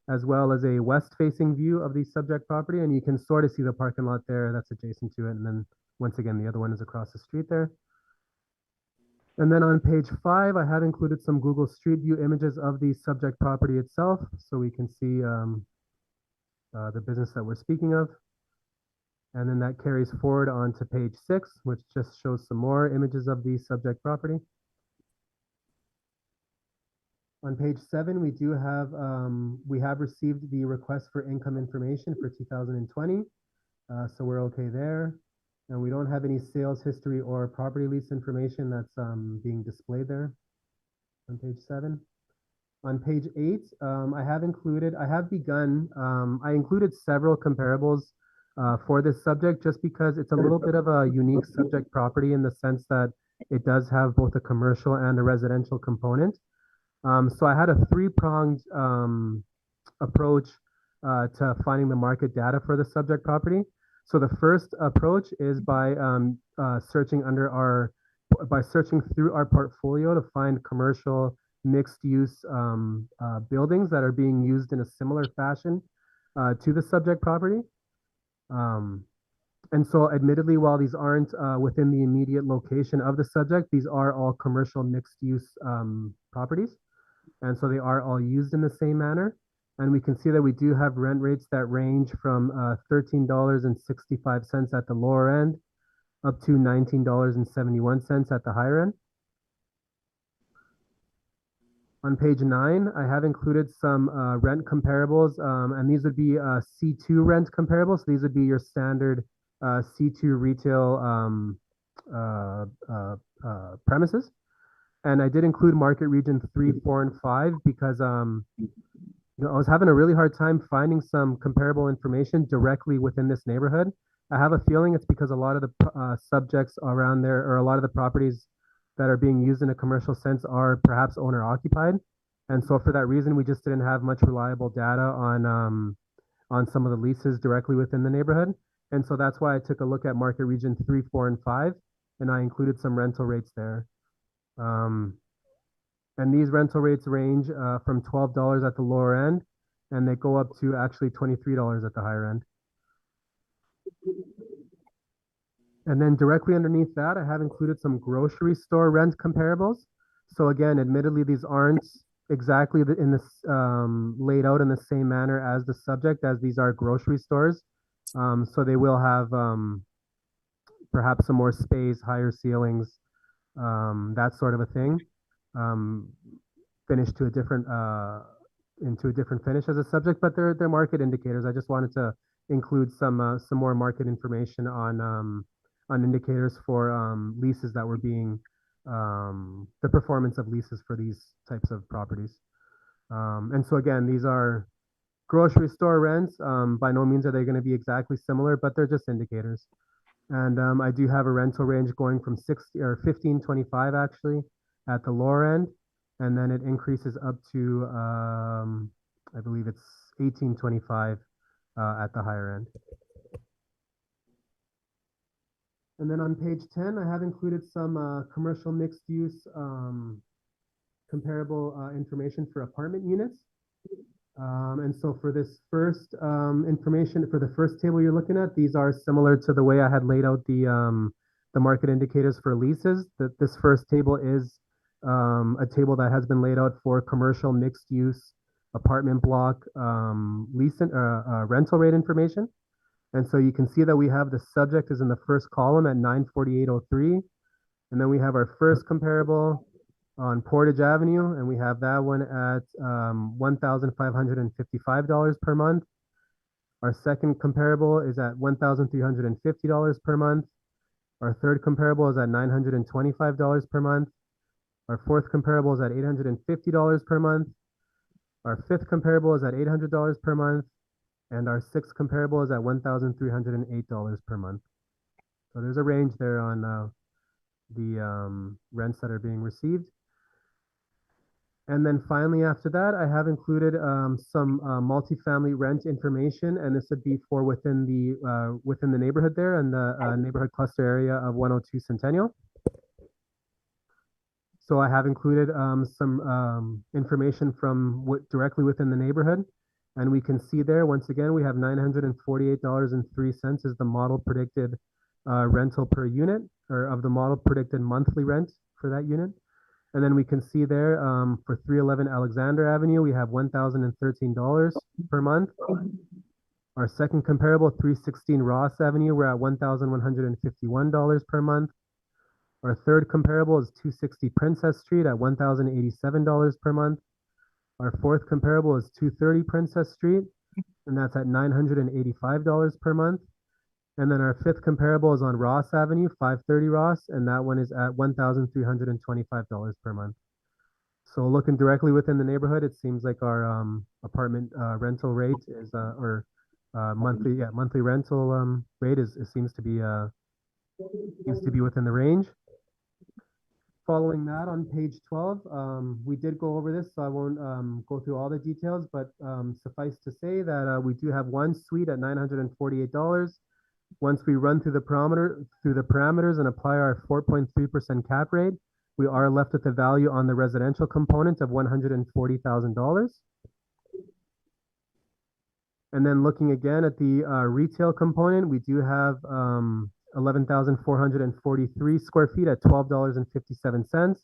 as well as a west-facing view of the subject property, and you can sort of see the parking lot there that's adjacent to it, and then once again, the other one is across the street there. And then on page 5, I have included some Google Street View images of the subject property itself, so we can see the business that we're speaking of. And then that carries forward onto page 6, which just shows some more images of the subject property. On page 7, we have received the request for income information for 2020, so we're okay there. And we don't have any sales history or property lease information that's being displayed there on page 7. On page 8, I included several comparables for this subject just because it's a little bit of a unique subject property in the sense that it does have both a commercial and a residential component. So I had a 3-pronged approach to finding the market data for the subject property. So the first approach is by searching through our portfolio to find commercial mixed-use buildings that are being used in a similar fashion to the subject property. And so admittedly, while these aren't within the immediate location of the subject, these are all commercial mixed-use properties. And so they are all used in the same manner. And we can see that we do have rent rates that range from $13.65 at the lower end up to $19.71 at the higher end. On page 9, I have included some rent comparables, and these would be C2 rent comparables. So these would be your standard C2 retail premises. And I did include market region 3, 4, and 5 because I was having a really hard time finding some comparable information directly within this neighborhood. I have a feeling it's because a lot of the subjects around there, or a lot of the properties that are being used in a commercial sense, are perhaps owner occupied. And so for that reason, we just didn't have much reliable data on some of the leases directly within the neighborhood. And so that's why I took a look at market region 3, 4, and 5, and I included some rental rates there. And these rental rates range from $12 at the lower end, and they go up to actually $23 at the higher end. And then directly underneath that, I have included some grocery store rent comparables. So again, admittedly, these aren't exactly laid out in the same manner as the subject, as these are grocery stores. So they will have perhaps some more space, higher ceilings, that sort of a thing. Finished to a different into a different finish as a subject, but they're market indicators. I just wanted to include some more market information on indicators for leases that were being the performance of leases for these types of properties. And so again, these are grocery store rents. By no means are they going to be exactly similar, but they're just indicators. And I do have a rental range going from $15.25 actually at the lower end, and then it increases up to I believe it's $18.25 at the higher end. And then on page 10, I have included some commercial mixed use comparable information for apartment units. And so for this first information, for the first table you're looking at, these are similar to the way I had laid out the market indicators for leases. This first table is a table that has been laid out for commercial mixed use apartment block rental rate information. And so you can see that we have the subject is in the first column at 948.03. And then we have our first comparable on Portage Avenue, and we have that one at $1,555 per month. Our second comparable is at $1,350 per month. Our third comparable is at $925 per month. Our fourth comparable is at $850 per month. Our fifth comparable is at $800 per month. And our sixth comparable is at $1,308 per month. So there's a range there on the rents that are being received. And then finally, after that, I have included some multifamily rent information, and this would be for within the neighborhood there and the neighborhood cluster area of 102 Centennial. So I have included some information from directly within the neighborhood, and we can see there once again we have $948.03 is the model predicted rental per unit, or of the model predicted monthly rent for that unit. And then we can see there for 311 Alexander Avenue, we have $1,013 per month. Our second comparable, 316 Ross Avenue, we're at $1,151 per month. Our third comparable is 260 Princess Street at $1,087 per month. Our fourth comparable is 230 Princess Street, and that's at $985 per month. And then our fifth comparable is on Ross Avenue, 530 Ross, and that one is at $1,325 per month. So looking directly within the neighborhood, it seems like our apartment rental rate is, monthly rental rate seems to be within the range. Following that, on page 12, we did go over this, so I won't go through all the details, but suffice to say that we do have one suite at $948. Once we run through the parameters and apply our 4.3% cap rate, we are left with a value on the residential component of $140,000. And then looking again at the retail component, we do have 11,443 square feet at $12.57.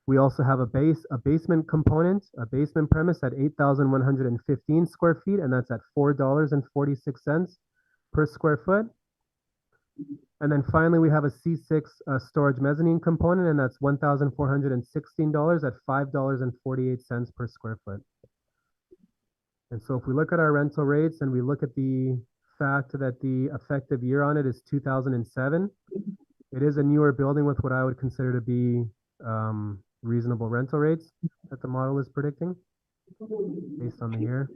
We also have a basement component, a basement premise at 8,115 square feet, and that's at $4.46 per square foot. And then finally, we have a C6 storage mezzanine component, and that's $1,416 at $5.48 per square foot. And so if we look at our rental rates and we look at the fact that the effective year on it is 2007, it is a newer building with what I would consider to be reasonable rental rates that the model is predicting based on the year.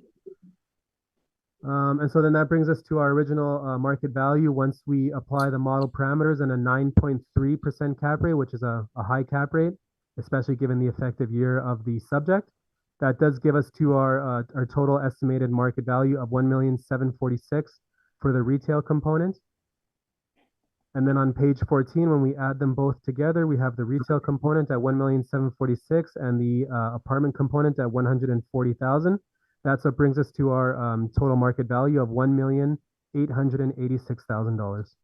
And so then that brings us to our original market value once we apply the model parameters and a 9.3% cap rate, which is a high cap rate, especially given the effective year of the subject. That does give us to our total estimated market value of $1,746,000 for the retail component. And then on page 14, when we add them both together, we have the retail component at $1,746,000 and the apartment component at $140,000. That's what brings us to our total market value of $1,886,000.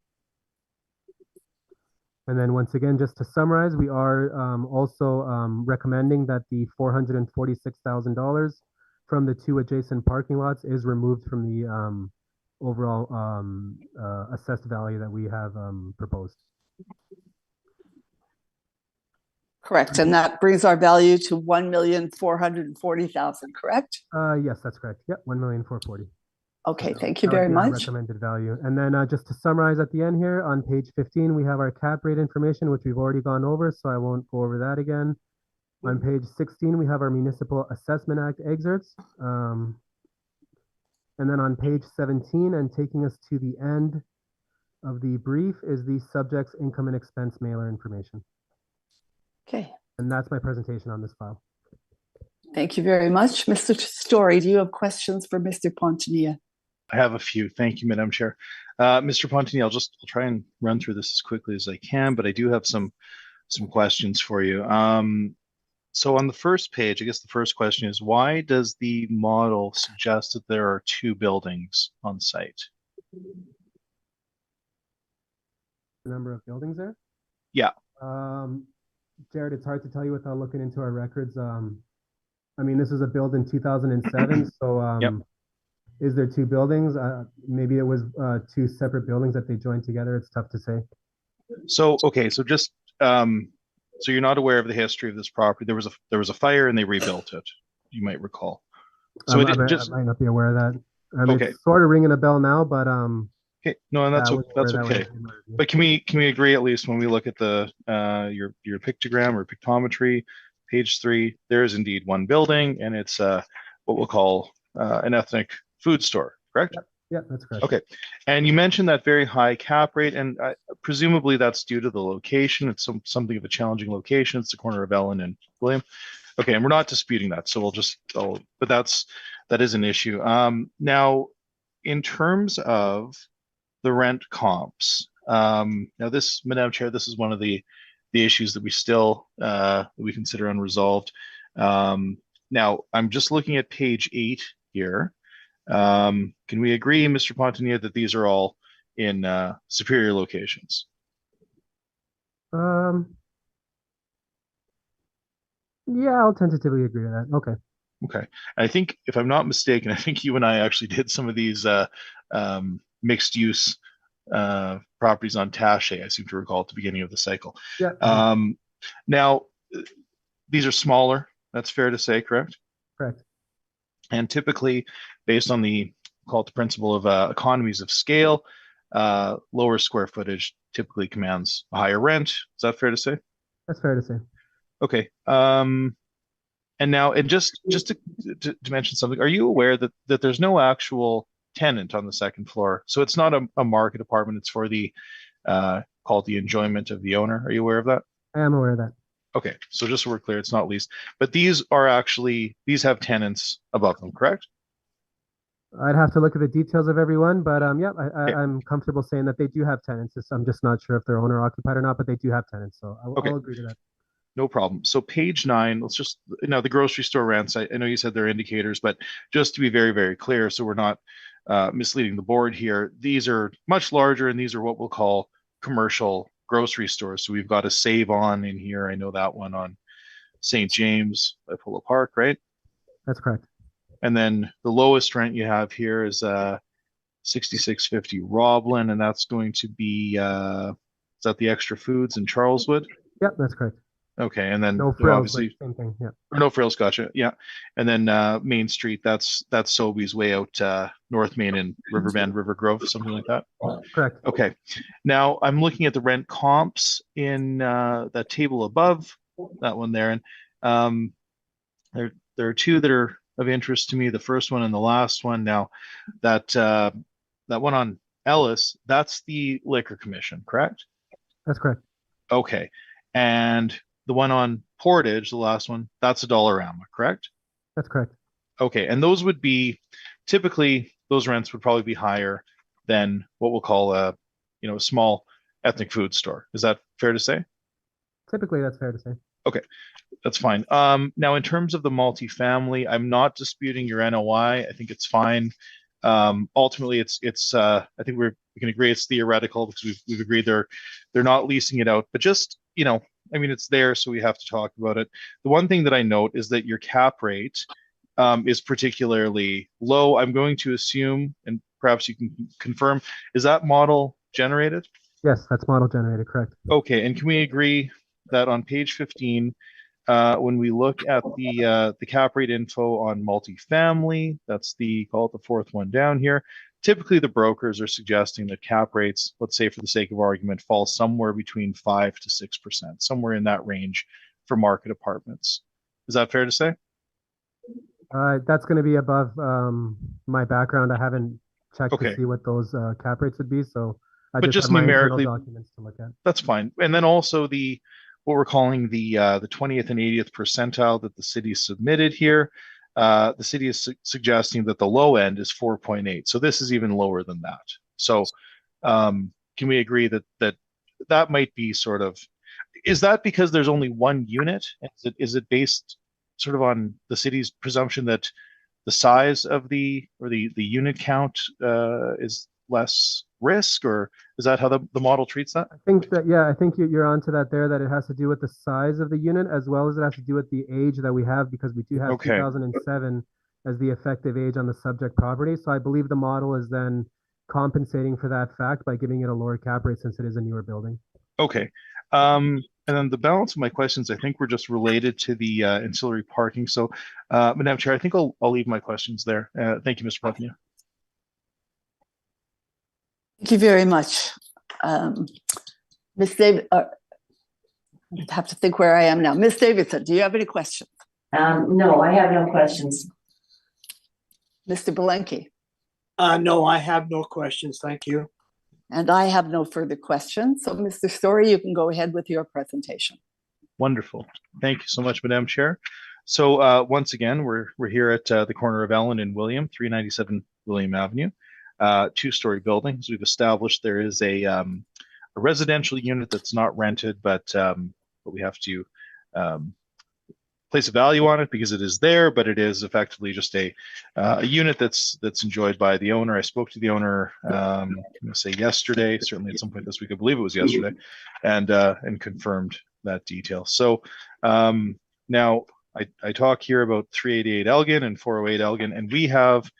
And then once again, just to summarize, we are also recommending that the $446,000 from the two adjacent parking lots is removed from the overall assessed value that we have proposed. Correct. And that brings our value to $1,440,000, correct? Yes, that's correct. Yep, $1,440,000. Okay, thank you very much. Recommended value. And then just to summarize at the end here, on page 15, we have our cap rate information, which we've already gone over, so I won't go over that again. On page 16, we have our Municipal Assessment Act excerpts. And then on page 17, and taking us to the end of the brief, is the subject's income and expense mailer information. Okay. And that's my presentation on this file. Thank you very much. Mr. Story, do you have questions for Mr. Pontinia? I have a few. Thank you, Madam Chair. Mr. Pontini, I'll try and run through this as quickly as I can, but I do have some questions for you. So on the first page, I guess the first question is, why does the model suggest that there are two buildings on site? The number of buildings there? Yeah. Jared, it's hard to tell you without looking into our records. I mean, this was a build in 2007, so Yep. is there two buildings? Maybe it was two separate buildings that they joined together. It's tough to say. So, okay, so just so you're not aware of the history of this property. There was a fire and they rebuilt it. You might recall. So I might not be aware of that. I mean, Okay. it's sort of ringing a bell now, but okay, no, and that's I wasn't aware that okay. was in my review. But can we agree at least when we look at the your pictogram or pictometry, page 3, there is indeed one building, and it's what we'll call an ethnic food store, correct? Yeah, that's correct. Okay, and you mentioned that very high cap rate, and presumably that's due to the location. It's something of a challenging location. It's the corner of Ellen and William. Okay, and we're not disputing that, so but that is an issue. Now, in terms of the rent comps, now this, Madam Chair, this is one of the issues that we still we consider unresolved. Now, I'm just looking at page 8 here. Can we agree, Mr. Pontanier, that these are all in superior locations? Yeah, I'll tentatively agree to that. Okay. Okay. I think, if I'm not mistaken, I think you and I actually did some of these mixed use properties on Taché, I seem to recall, at the beginning of the cycle. Yeah. Now, these are smaller. That's fair to say, correct? Correct. And typically, based on the principle of economies of scale, lower square footage typically commands a higher rent. Is that fair to say? That's fair to say. Okay. And now, and just to mention something, are you aware that there's no actual tenant on the second floor? So it's not a market apartment. It's for the called the enjoyment of the owner. Are you aware of that? I am aware of that. Okay, so just so we're clear, it's not leased, but these have tenants above them, correct? I'd have to look at the details of everyone, but yeah, I'm comfortable saying that they do have tenants. I'm just not sure if they're owner occupied or not, but they do have tenants, so I'll agree to that. No problem. So page 9, let's just, now the grocery store rents, I know you said they're indicators, but just to be very, very clear, so we're not misleading the board here, these are much larger, and these are what we'll call commercial grocery stores. So we've got a Save On in here. I know that one on St. James by Polo Park, right? That's correct. And then the lowest rent you have here is $66.50 Roblin, and that's going to be is that the Extra Foods in Charleswood? Yep, that's correct. Okay, and then No frills, obviously same thing. Yeah. or no frills, gotcha. Yeah, and then Main Street, that's Sobeys way out North Main and Riverbend, River Grove, something like that. Correct. Okay, now I'm looking at the rent comps in that table above that one there, and there are two that are of interest to me. The first one and the last one. Now, that one on Ellis, that's the liquor commission, correct? That's correct. Okay, and the one on Portage, the last one, that's a Dollarama, correct? That's correct. Okay, and those would be typically, those rents would probably be higher than what we'll call a small ethnic food store. Is that fair to say? Typically, that's fair to say. Okay, that's fine. Now, in terms of the multifamily, I'm not disputing your NOI. I think it's fine. Ultimately, it's I think we can agree it's theoretical because we've agreed they're not leasing it out. But just I mean, it's there, so we have to talk about it. The one thing that I note is that your cap rate is particularly low. I'm going to assume, and perhaps you can confirm, is that model generated? Yes, that's model generated, correct. Okay, and can we agree that on page 15, when we look at the cap rate info on multifamily, that's call it the fourth one down here, typically the brokers are suggesting that cap rates, let's say for the sake of argument, fall somewhere between 5 to 6%, somewhere in that range for market apartments. Is that fair to say? That's going to be above my background. I haven't checked to see what those cap rates would be, so I but just have my numerically, documents to look at. That's fine. And then also what we're calling the 20th and 80th percentile that the city submitted here. the city is suggesting that the low end is 4.8. So this is even lower than that. So can we agree that that might be sort of, is that because there's only one unit? Is it based sort of on the city's presumption that the size of the unit count is less risk, or is that how the model treats that? I think that, yeah, I think you're onto that there, that it has to do with the size of the unit as well as it has to do with the age that we have, because we do have Okay. 2007 as the effective age on the subject property. So I believe the model is then compensating for that fact by giving it a lower cap rate since it is a newer building. Okay. And then the balance of my questions, I think, were just related to the ancillary parking. So, Madam Chair, I think I'll leave my questions there. Thank you, Mr. Pontier. Thank you very much. Ms. David, I have to think where I am now. Ms. Davidson, do you have any questions? No, I have no questions. Mr. Belenky? No, I have no questions. Thank you. And I have no further questions. So, Mr. Story, you can go ahead with your presentation. Wonderful. Thank you so much, Madam Chair. So once again, we're here at the corner of Ellen and William, 397 William Avenue, two-story building. As we've established, there is a residential unit that's not rented, but we have to place a value on it because it is there, but it is effectively just a unit that's enjoyed by the owner. I spoke to the owner, I'm going to say yesterday, certainly at some point this week, I believe it was yesterday, and confirmed that detail. So now I talk here about 388 Elgin and 408 Elgin, and we have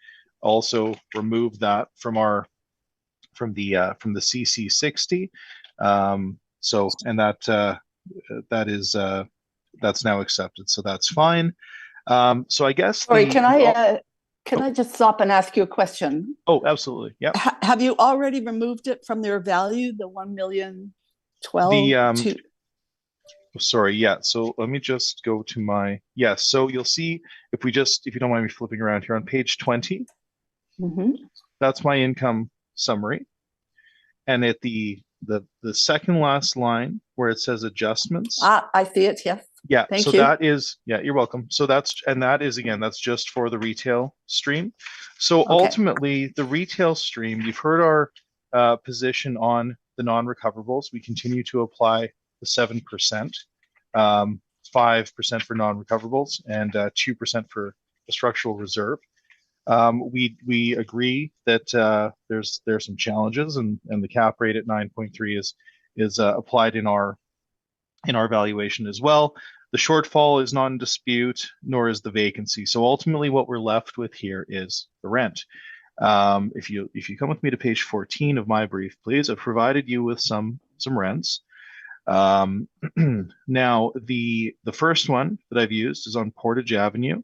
also removed that from the CC60. So, and that is that's now accepted, so that's fine. So I guess. Sorry, can I just stop and ask you a question? Oh, absolutely. Yeah. Have you already removed it from their value, the 1,012,000? Sorry, yeah. So let me just go to my, yes. So you'll see if you don't mind me flipping around here on page 20, that's my income summary. And at the second last line where it says adjustments. I see it. Yes. Yeah. Thank so you. that is, yeah, you're welcome. So that's just for the retail stream. So Okay. ultimately the retail stream, you've heard our position on the non-recoverables. We continue to apply the 7%, 5% for non-recoverables, and 2% for the structural reserve. We agree that there's some challenges, and the cap rate at 9.3 is applied in our valuation as well. The shortfall is not in dispute, nor is the vacancy. So ultimately, what we're left with here is the rent. If you come with me to page 14 of my brief, please, I've provided you with some rents. Now, the first one that I've used is on Portage Avenue.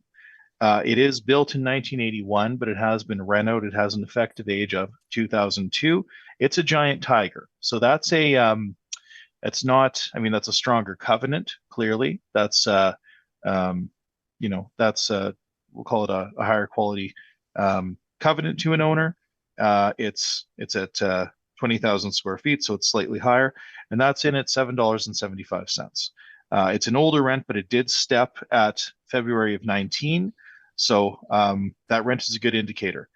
It is built in 1981, but it has been renoed. It has an effective age of 2002. It's a giant tiger. So that's it's not, I mean, that's a stronger covenant, clearly. That's, we'll call it a higher quality covenant to an owner. It's at 20,000 square feet, so it's slightly higher. And that's in at $7.75. It's an older rent, but it did step at February of 19. So that rent is a good indicator.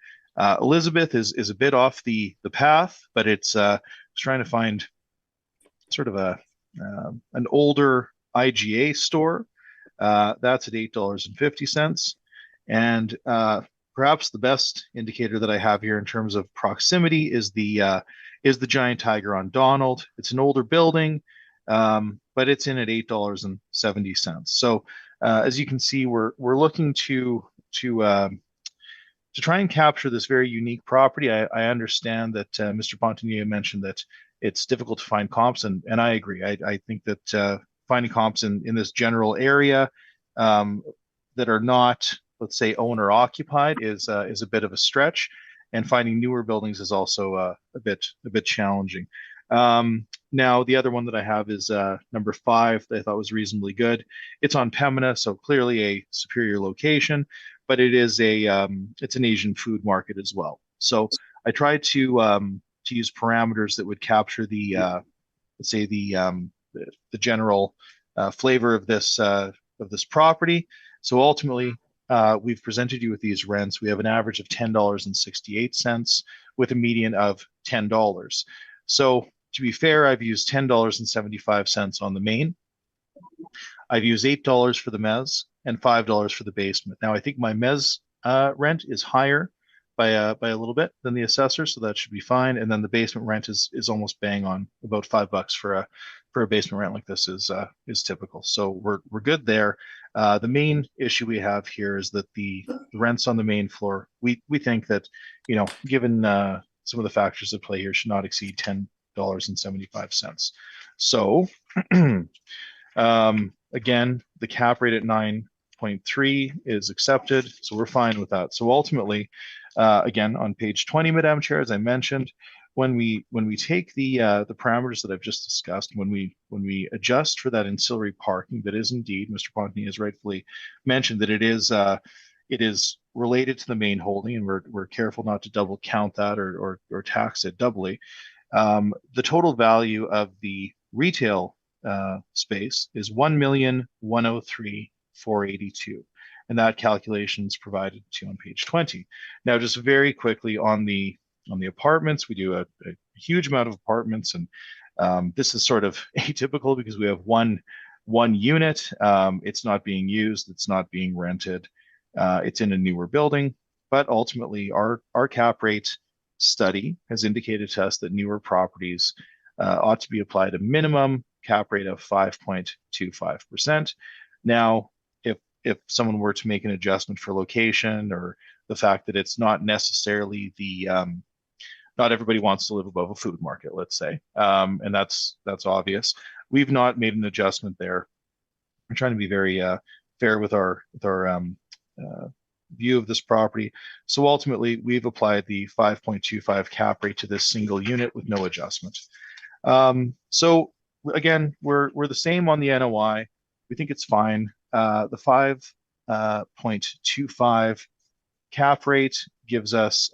Elizabeth is a bit off the path, but it's trying to find sort of an older IGA store. That's at $8.50. And perhaps the best indicator that I have here in terms of proximity is the Giant Tiger on Donald. It's an older building, but it's in at $8.70. So as you can see, we're looking to try and capture this very unique property. I understand that Mr. Pontigny mentioned that it's difficult to find comps, and I agree. I think that finding comps in this general area that are not, let's say, owner occupied is a bit of a stretch, and finding newer buildings is also a bit challenging. Now, the other one that I have is number 5 that I thought was reasonably good. It's on Pembina, so clearly a superior location, but it is it's an Asian food market as well. So I tried to use parameters that would capture the let's say the general flavor of this property. So ultimately, we've presented you with these rents. We have an average of $10.68 with a median of $10. So to be fair, I've used $10.75 on the main. I've used $8 for the mezz and $5 for the basement. Now I think my mezz rent is higher by a little bit than the assessor, so that should be fine. And then the basement rent is almost bang on. About $5 for a basement rent like this is typical. So we're good there. The main issue we have here is that the rents on the main floor, we think that, given some of the factors at play here, should not exceed $10.75. So again, the cap rate at 9.3 is accepted, so we're fine with that. So ultimately, again, on page 20, Madam Chair, as I mentioned, when we take the parameters that I've just discussed, when we adjust for that ancillary parking, that is indeed, Mr. Pontini has rightfully mentioned that it is related to the main holding, and we're careful not to double count that or tax it doubly. The total value of the retail space is $1,103,482, and that calculation is provided to you on page 20. Now, just very quickly on the apartments, we do a huge amount of apartments, and this is sort of atypical because we have one unit. It's not being used, it's not being rented, it's in a newer building, but ultimately our cap rate study has indicated to us that newer properties ought to be applied a minimum cap rate of 5.25%. Now, if someone were to make an adjustment for location or the fact that it's not necessarily not everybody wants to live above a food market, let's say, and that's obvious. We've not made an adjustment there. We're trying to be very fair with our view of this property. So ultimately, we've applied the 5.25 cap rate to this single unit with no adjustment. So again, we're the same on the NOI. We think it's fine. The 5.25 cap rate gives us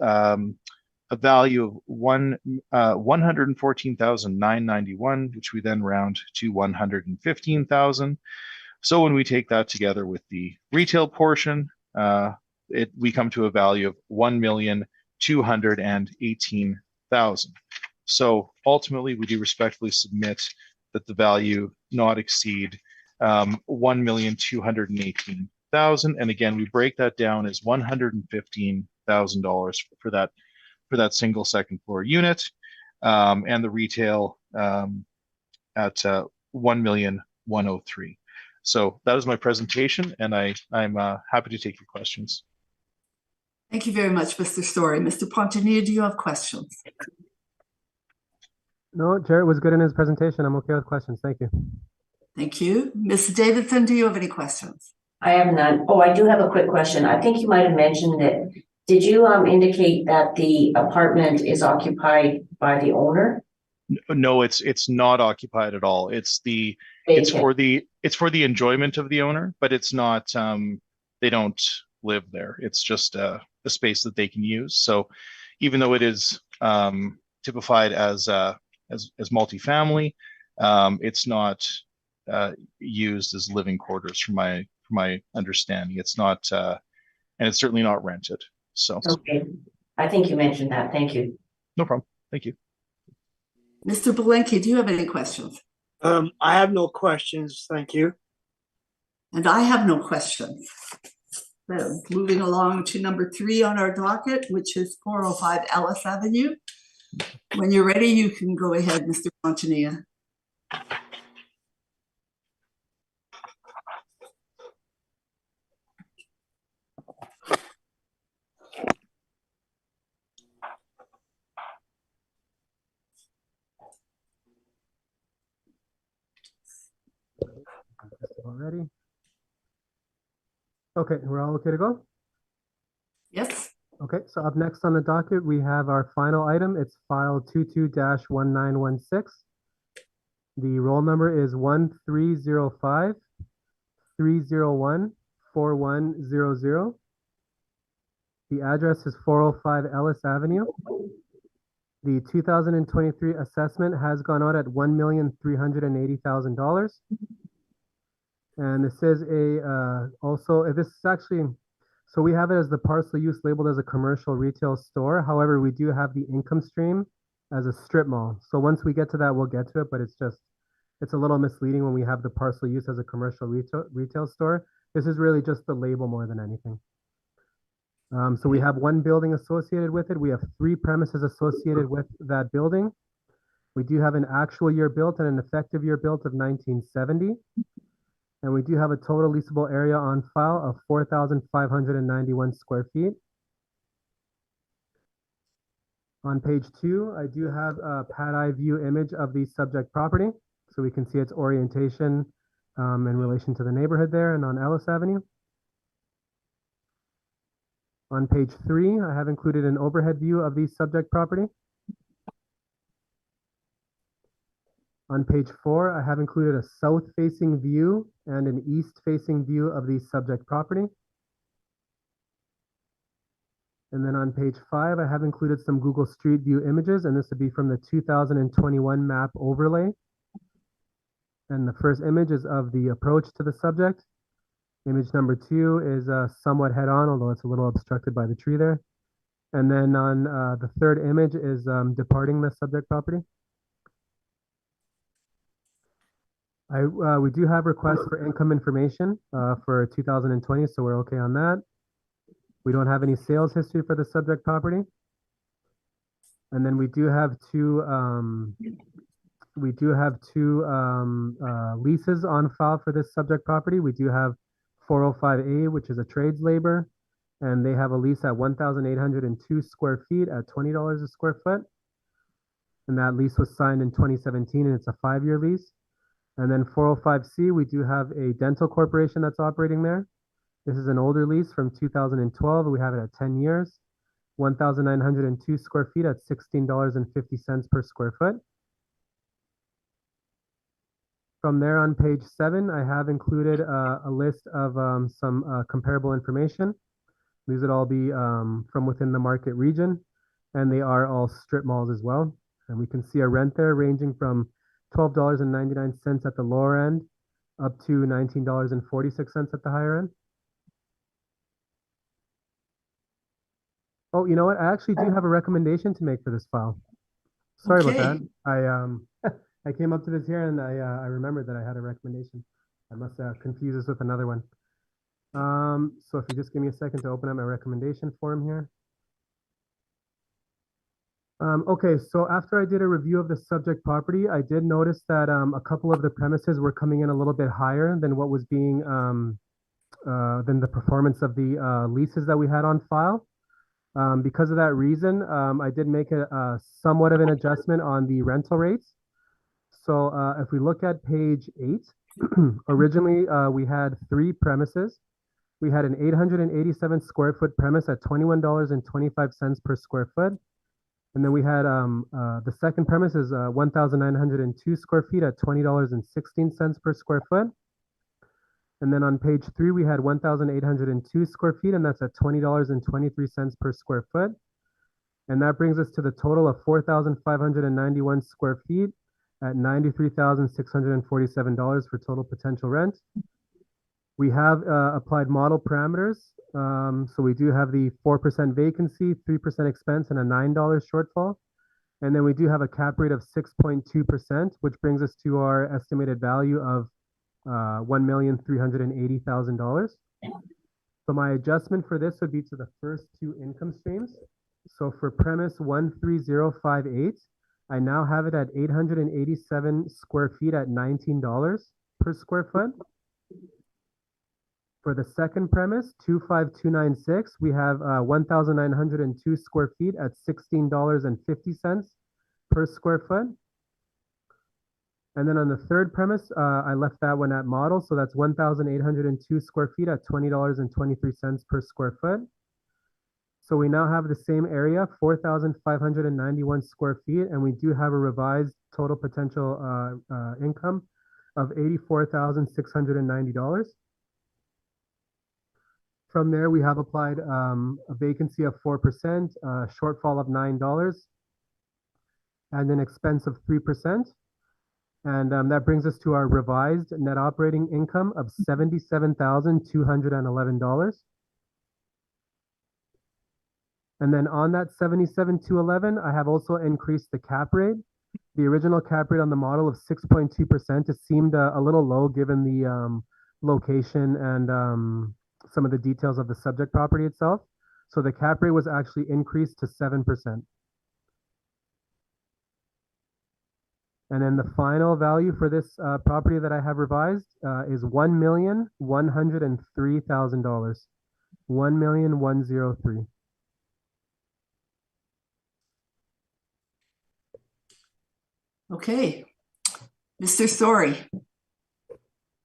a value of $114,991, which we then round to $115,000. So when we take that together with the retail portion, we come to a value of $1,218,000. So ultimately, we do respectfully submit that the value not exceed $1,218,000. And again, we break that down as $115,000 for that single second floor unit, and the retail at $1,103,000. So that is my presentation, and I'm happy to take your questions. Thank you very much, Mr. Story. Mr. Pontini, do you have questions? No, Jared was good in his presentation. I'm okay with questions. Thank you. Thank you. Ms. Davidson, do you have any questions? I have none. Oh, I do have a quick question. I think you might have mentioned it. Did you indicate that the apartment is occupied by the owner? No, it's not occupied at all. It's for the enjoyment of the owner, but it's not. They don't live there. It's just a space that they can use. So even though it is typified as multifamily, it's not used as living quarters from my understanding. It's not, and it's certainly not rented. So okay, I think you mentioned that. Thank you. No problem. Thank you. Mr. Belenky, do you have any questions? I have no questions, thank you. And I have no questions. So moving along to number 3 on our docket, which is 405 Ellis Avenue. When you're ready, you can go ahead, Mr. Pontini. Already. Okay, we're all okay to go? Yes. Okay, so up next on the docket, we have our final item. It's file 22-1916. The roll number is 1305-301-4100. The address is 405 Ellis Avenue. The 2023 assessment has gone out at $1,380,000. And this is this is actually So we have it as the parcel use labeled as a commercial retail store. However, we do have the income stream as a strip mall. So once we get to that, we'll get to it, but it's a little misleading when we have the parcel use as a commercial retail store. This is really just the label more than anything. So we have one building associated with it. We have 3 premises associated with that building. We do have an actual year built and an effective year built of 1970. And we do have a total leasable area on file of 4,591 square feet. On page 2, I do have a pad eye view image of the subject property. So we can see its orientation in relation to the neighborhood there and on Ellis Avenue. On page 3, I have included an overhead view of the subject property. On page 4, I have included a south-facing view and an east-facing view of the subject property. And then on page 5, I have included some Google Street View images, and this would be from the 2021 map overlay. And the first image is of the approach to the subject. Image number 2 is somewhat head-on, although it's a little obstructed by the tree there. And then on the third image is departing the subject property. We do have requests for income information for 2020, so we're okay on that. We don't have any sales history for the subject property. And then we do have two leases on file for this subject property. We do have 405A, which is a trades labor, and they have a lease at 1,802 square feet at $20 a square foot. And that lease was signed in 2017, and it's a 5-year lease. And then 405C, we do have a dental corporation that's operating there. This is an older lease from 2012. We have it at 10 years, 1,902 square feet at $16.50 per square foot. From there on page 7, I have included a list of some comparable information. These would all be from within the market region, and they are all strip malls as well. And we can see a rent there ranging from $12.99 at the lower end up to $19.46 at the higher end. Oh, you know what? I actually do have a recommendation to make for this file. Sorry about that. I came up to this here and I remembered that I had a recommendation. I must confuse this with another one. So if you just give me a second to open up my recommendation form here. Okay, so after I did a review of the subject property, I did notice that a couple of the premises were coming in a little bit higher than what was being, than the performance of the leases that we had on file. Because of that reason, I did make a somewhat of an adjustment on the rental rates. So if we look at page 8, originally we had 3 premises. We had an 887 square foot premise at $21.25 per square foot. And then we had the second premise is 1,902 square feet at $20.16 per square foot. And then on page 3, we had 1,802 square feet, and that's at $20.23 per square foot. And that brings us to the total of 4,591 square feet at $93,647 for total potential rent. We have applied model parameters. So we do have the 4% vacancy, 3% expense, and a $9 shortfall. And then we do have a cap rate of 6.2%, which brings us to our estimated value of $1,380,000. So my adjustment for this would be to the first 2 income streams. So for premise 13058, I now have it at 887 square feet at $19 per square foot. For the second premise, 25296, we have 1,902 square feet at $16.50 per square foot. And then on the third premise, I left that one at model, so that's 1,802 square feet at $20.23 per square foot. So we now have the same area, 4,591 square feet, and we do have a revised total potential income of $84,690. From there, we have applied a vacancy of 4%, a shortfall of $9, and an expense of 3%. And that brings us to our revised net operating income of $77,211. And then on that 77,211, I have also increased the cap rate. The original cap rate on the model of 6.2%, it seemed a little low given the location and some of the details of the subject property itself. So the cap rate was actually increased to 7%. And then the final value for this property that I have revised is $1,103,000. 1,103,000. Okay. Mr. Story.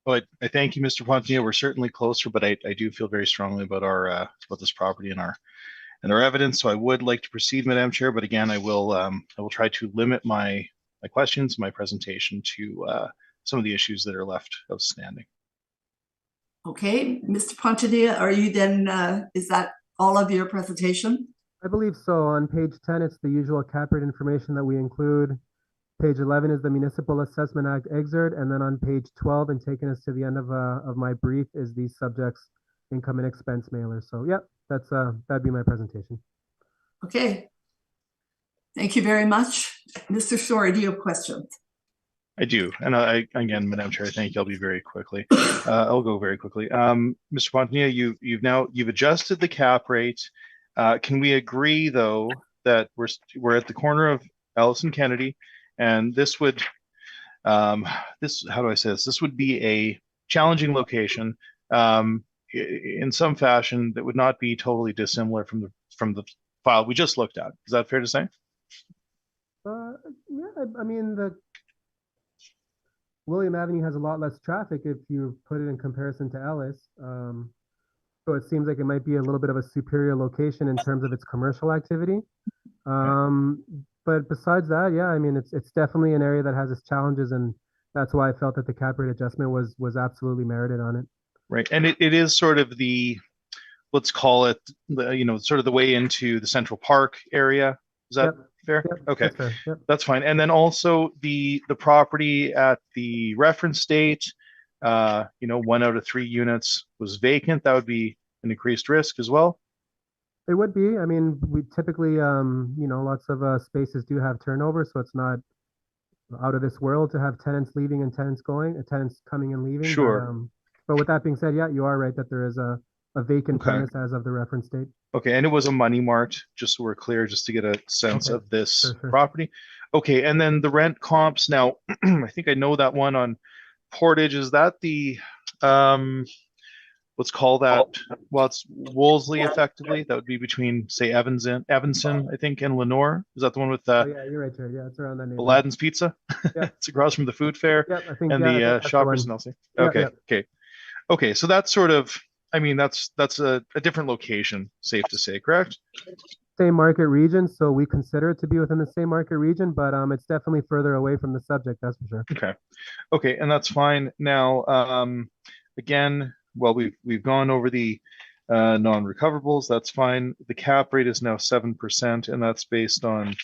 Well, I thank you, Mr. Pontier. We're certainly closer, but I do feel very strongly about our about this property and our evidence. So I would like to proceed, Madam Chair, but again, I will try to limit my questions, my presentation to some of the issues that are left outstanding. Okay, Mr. Pontier, are you then, is that all of your presentation? I believe so. On page 10, it's the usual cap rate information that we include. Page 11 is the Municipal Assessment Act excerpt, and then on page 12, and taking us to the end of my brief, is the subject's income and expense mailer. So, yeah, that'd be my presentation. Okay. Thank you very much. Mr. Story, do you have questions? I do, and again, Madam Chair, thank you. I'll be very quickly. I'll go very quickly. Mr. Pontier, you've adjusted the cap rate. Can we agree though that we're at the corner of Ellison Kennedy, and this would how do I say this? This would be a challenging location in some fashion that would not be totally dissimilar from the file we just looked at. Is that fair to say? Yeah, I mean, the William Avenue has a lot less traffic if you put it in comparison to Ellis. So it seems like it might be a little bit of a superior location in terms of its commercial activity. But besides that, yeah, I mean, it's definitely an area that has its challenges, and that's why I felt that the cap rate adjustment was absolutely merited on it. Right, and it is sort of let's call it, sort of the way into the Central Park area. Is that fair? Yep, okay, that's fair. Yep. That's fine. And then also the property at the reference date, 1 out of 3 units was vacant. That would be an increased risk as well. It would be. I mean, we typically, lots of spaces do have turnover, so it's not out of this world to have tenants leaving and tenants coming and leaving. Sure. But with that being said, yeah, you are right that there is a vacant premise as of the reference date. Okay, and it was a money marked, just so we're clear, just to get a sense of this property. Okay, and then the rent comps. Now, I think I know that one on Portage. Is that the let's call that, well, it's Wolseley effectively. That would be between, say, Evanson, I think, and Lenore. Is that the one with yeah, you're right, Jared. Yeah, it's around that neighborhood. Aladdin's Pizza? Yeah. It's across from the food fair. Yeah, I think, and the Shoppers and Elsie. Okay, okay. So that's sort of, I mean, that's a different location, safe to say, correct? Same market region, so we consider it to be within the same market region, but it's definitely further away from the subject, that's for sure. Okay, and that's fine. Now, again, well, we've gone over the non-recoverables. That's fine. The cap rate is now 7%, and that's based on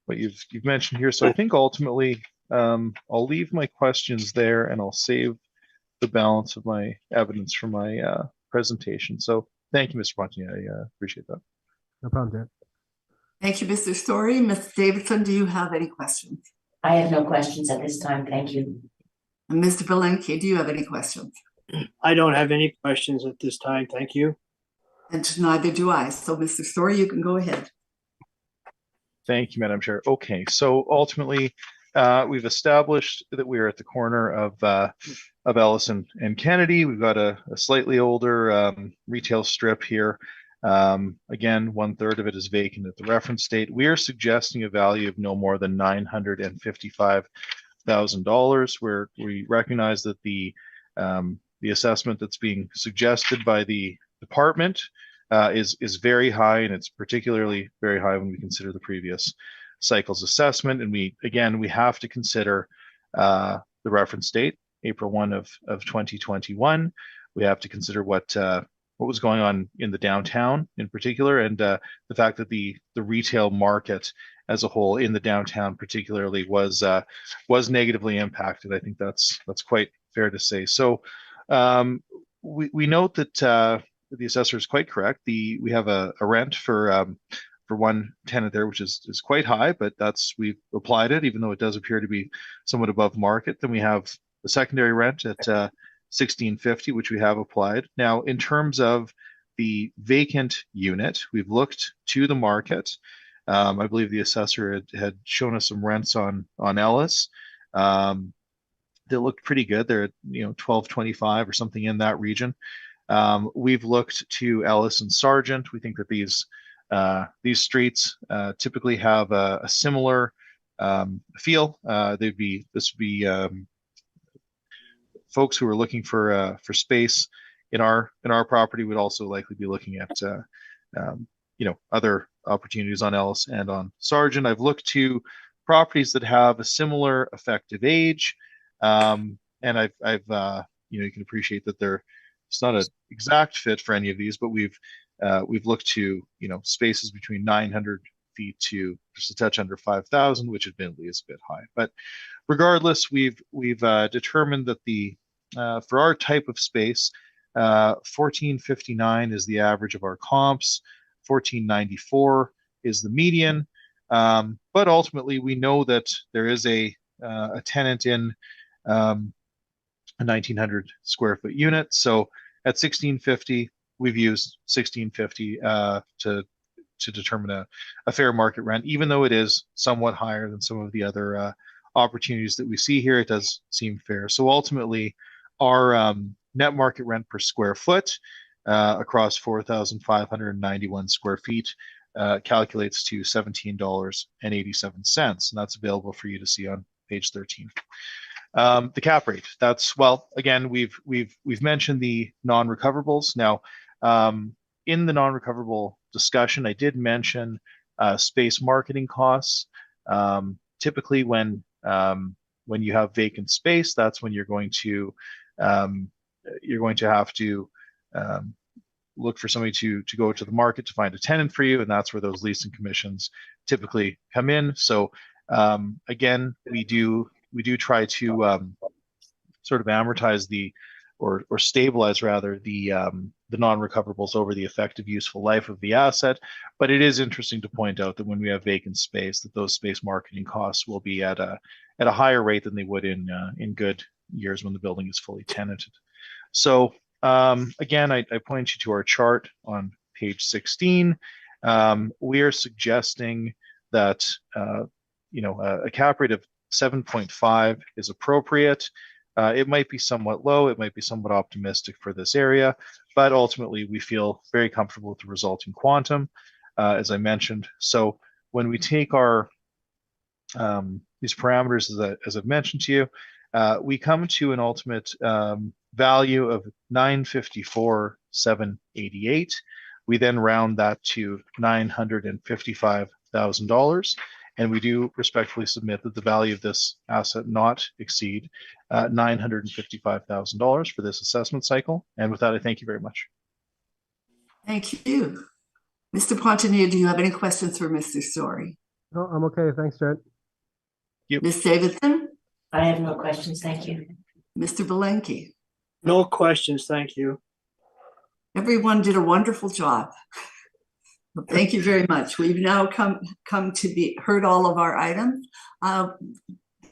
what you've mentioned here. So I think ultimately, I'll leave my questions there, and I'll save the balance of my evidence for my presentation. So thank you, Mr. Pontier. I appreciate that. No problem, Jared. Thank you, Mr. Story. Ms. Davidson, do you have any questions? I have no questions at this time. Thank you. And Mr. Belenke, do you have any questions? I don't have any questions at this time. Thank you. And neither do I. So, Mr. Story, you can go ahead. Thank you, Madam Chair. Okay, so ultimately, we've established that we are at the corner of Ellison and Kennedy. We've got a slightly older retail strip here. Again, 1/3 of it is vacant at the reference date. We are suggesting a value of no more than $955,000, where we recognize that the assessment that's being suggested by the department is very high, and it's particularly very high when we consider the previous cycle's assessment. And we have to consider the reference date, April 1 of 2021. We have to consider what was going on in the downtown in particular, and the fact that the retail market as a whole in the downtown particularly was negatively impacted. I think that's quite fair to say. So we note that the assessor is quite correct. We have a rent for one tenant there, which is quite high, but we've applied it, even though it does appear to be somewhat above market. Then we have the secondary rent at $16.50, which we have applied. Now, in terms of the vacant unit, we've looked to the market. I believe the assessor had shown us some rents on Ellis. They looked pretty good. They're at $12.25 or something in that region. We've looked to Ellis and Sargent. We think that these streets typically have a similar feel. This would be folks who are looking for space in our property would also likely be looking at other opportunities on Ellis and on Sargent. I've looked to properties that have a similar effective age, and I've you can appreciate that it's not an exact fit for any of these, but we've looked to spaces between 900 feet to just a touch under 5,000, which admittedly is a bit high. But regardless, we've determined that for our type of space, 1459 is the average of our comps. 1494 is the median. But ultimately, we know that there is a tenant in a 1,900 square foot unit. So at 1650, we've used 1650 to determine a fair market rent, even though it is somewhat higher than some of the other opportunities that we see here. It does seem fair. So ultimately, our net market rent per square foot across 4,591 square feet calculates to $17.87, and that's available for you to see on page 13. The cap rate. Again, we've mentioned the non-recoverables. Now, in the non-recoverable discussion, I did mention space marketing costs. Typically, when you have vacant space, that's when you're going to have to look for somebody to go to the market to find a tenant for you, and that's where those leasing commissions typically come in. So again, we do try to sort of amortize or stabilize rather the non-recoverables over the effective useful life of the asset. But it is interesting to point out that when we have vacant space, that those space marketing costs will be at a higher rate than they would in good years when the building is fully tenanted. So again, I point you to our chart on page 16. We are suggesting that a cap rate of 7.5 is appropriate. It might be somewhat low, it might be somewhat optimistic for this area, but ultimately we feel very comfortable with the resulting quantum, as I mentioned. So when we take our these parameters, as I've mentioned to you, we come to an ultimate value of $954,788. We then round that to $955,000. And we do respectfully submit that the value of this asset not exceed $955,000 for this assessment cycle. And with that, I thank you very much. Thank you. Mr. Pontonnier, do you have any questions for Mr. Story? No, I'm okay. Thanks, Jared. Ms. Davidson? I have no questions, thank you. Mr. Belenky? No questions, thank you. Everyone did a wonderful job. Well, thank you very much. We've now come to heard all of our items.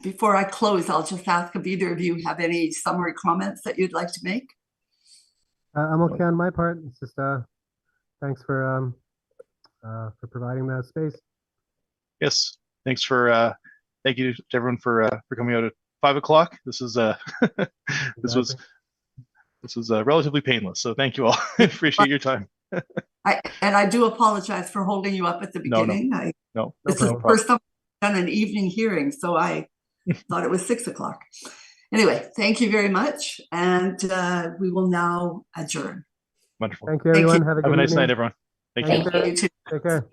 Before I close, I'll just ask if either of you have any summary comments that you'd like to make. I'm okay on my part. It's just thanks for providing that space. Yes, thank you to everyone for coming out at 5 o'clock. This is this was relatively painless, so thank you all. I appreciate your time. I do apologize for holding you up at the beginning. No, this is the first time I've done an evening hearing, so I thought it was 6 o'clock. Anyway, thank you very much, and we will now adjourn. Wonderful. Thank you, everyone. Thank you. Have a good Have a nice evening. night, everyone. Thank you. You too. Take care.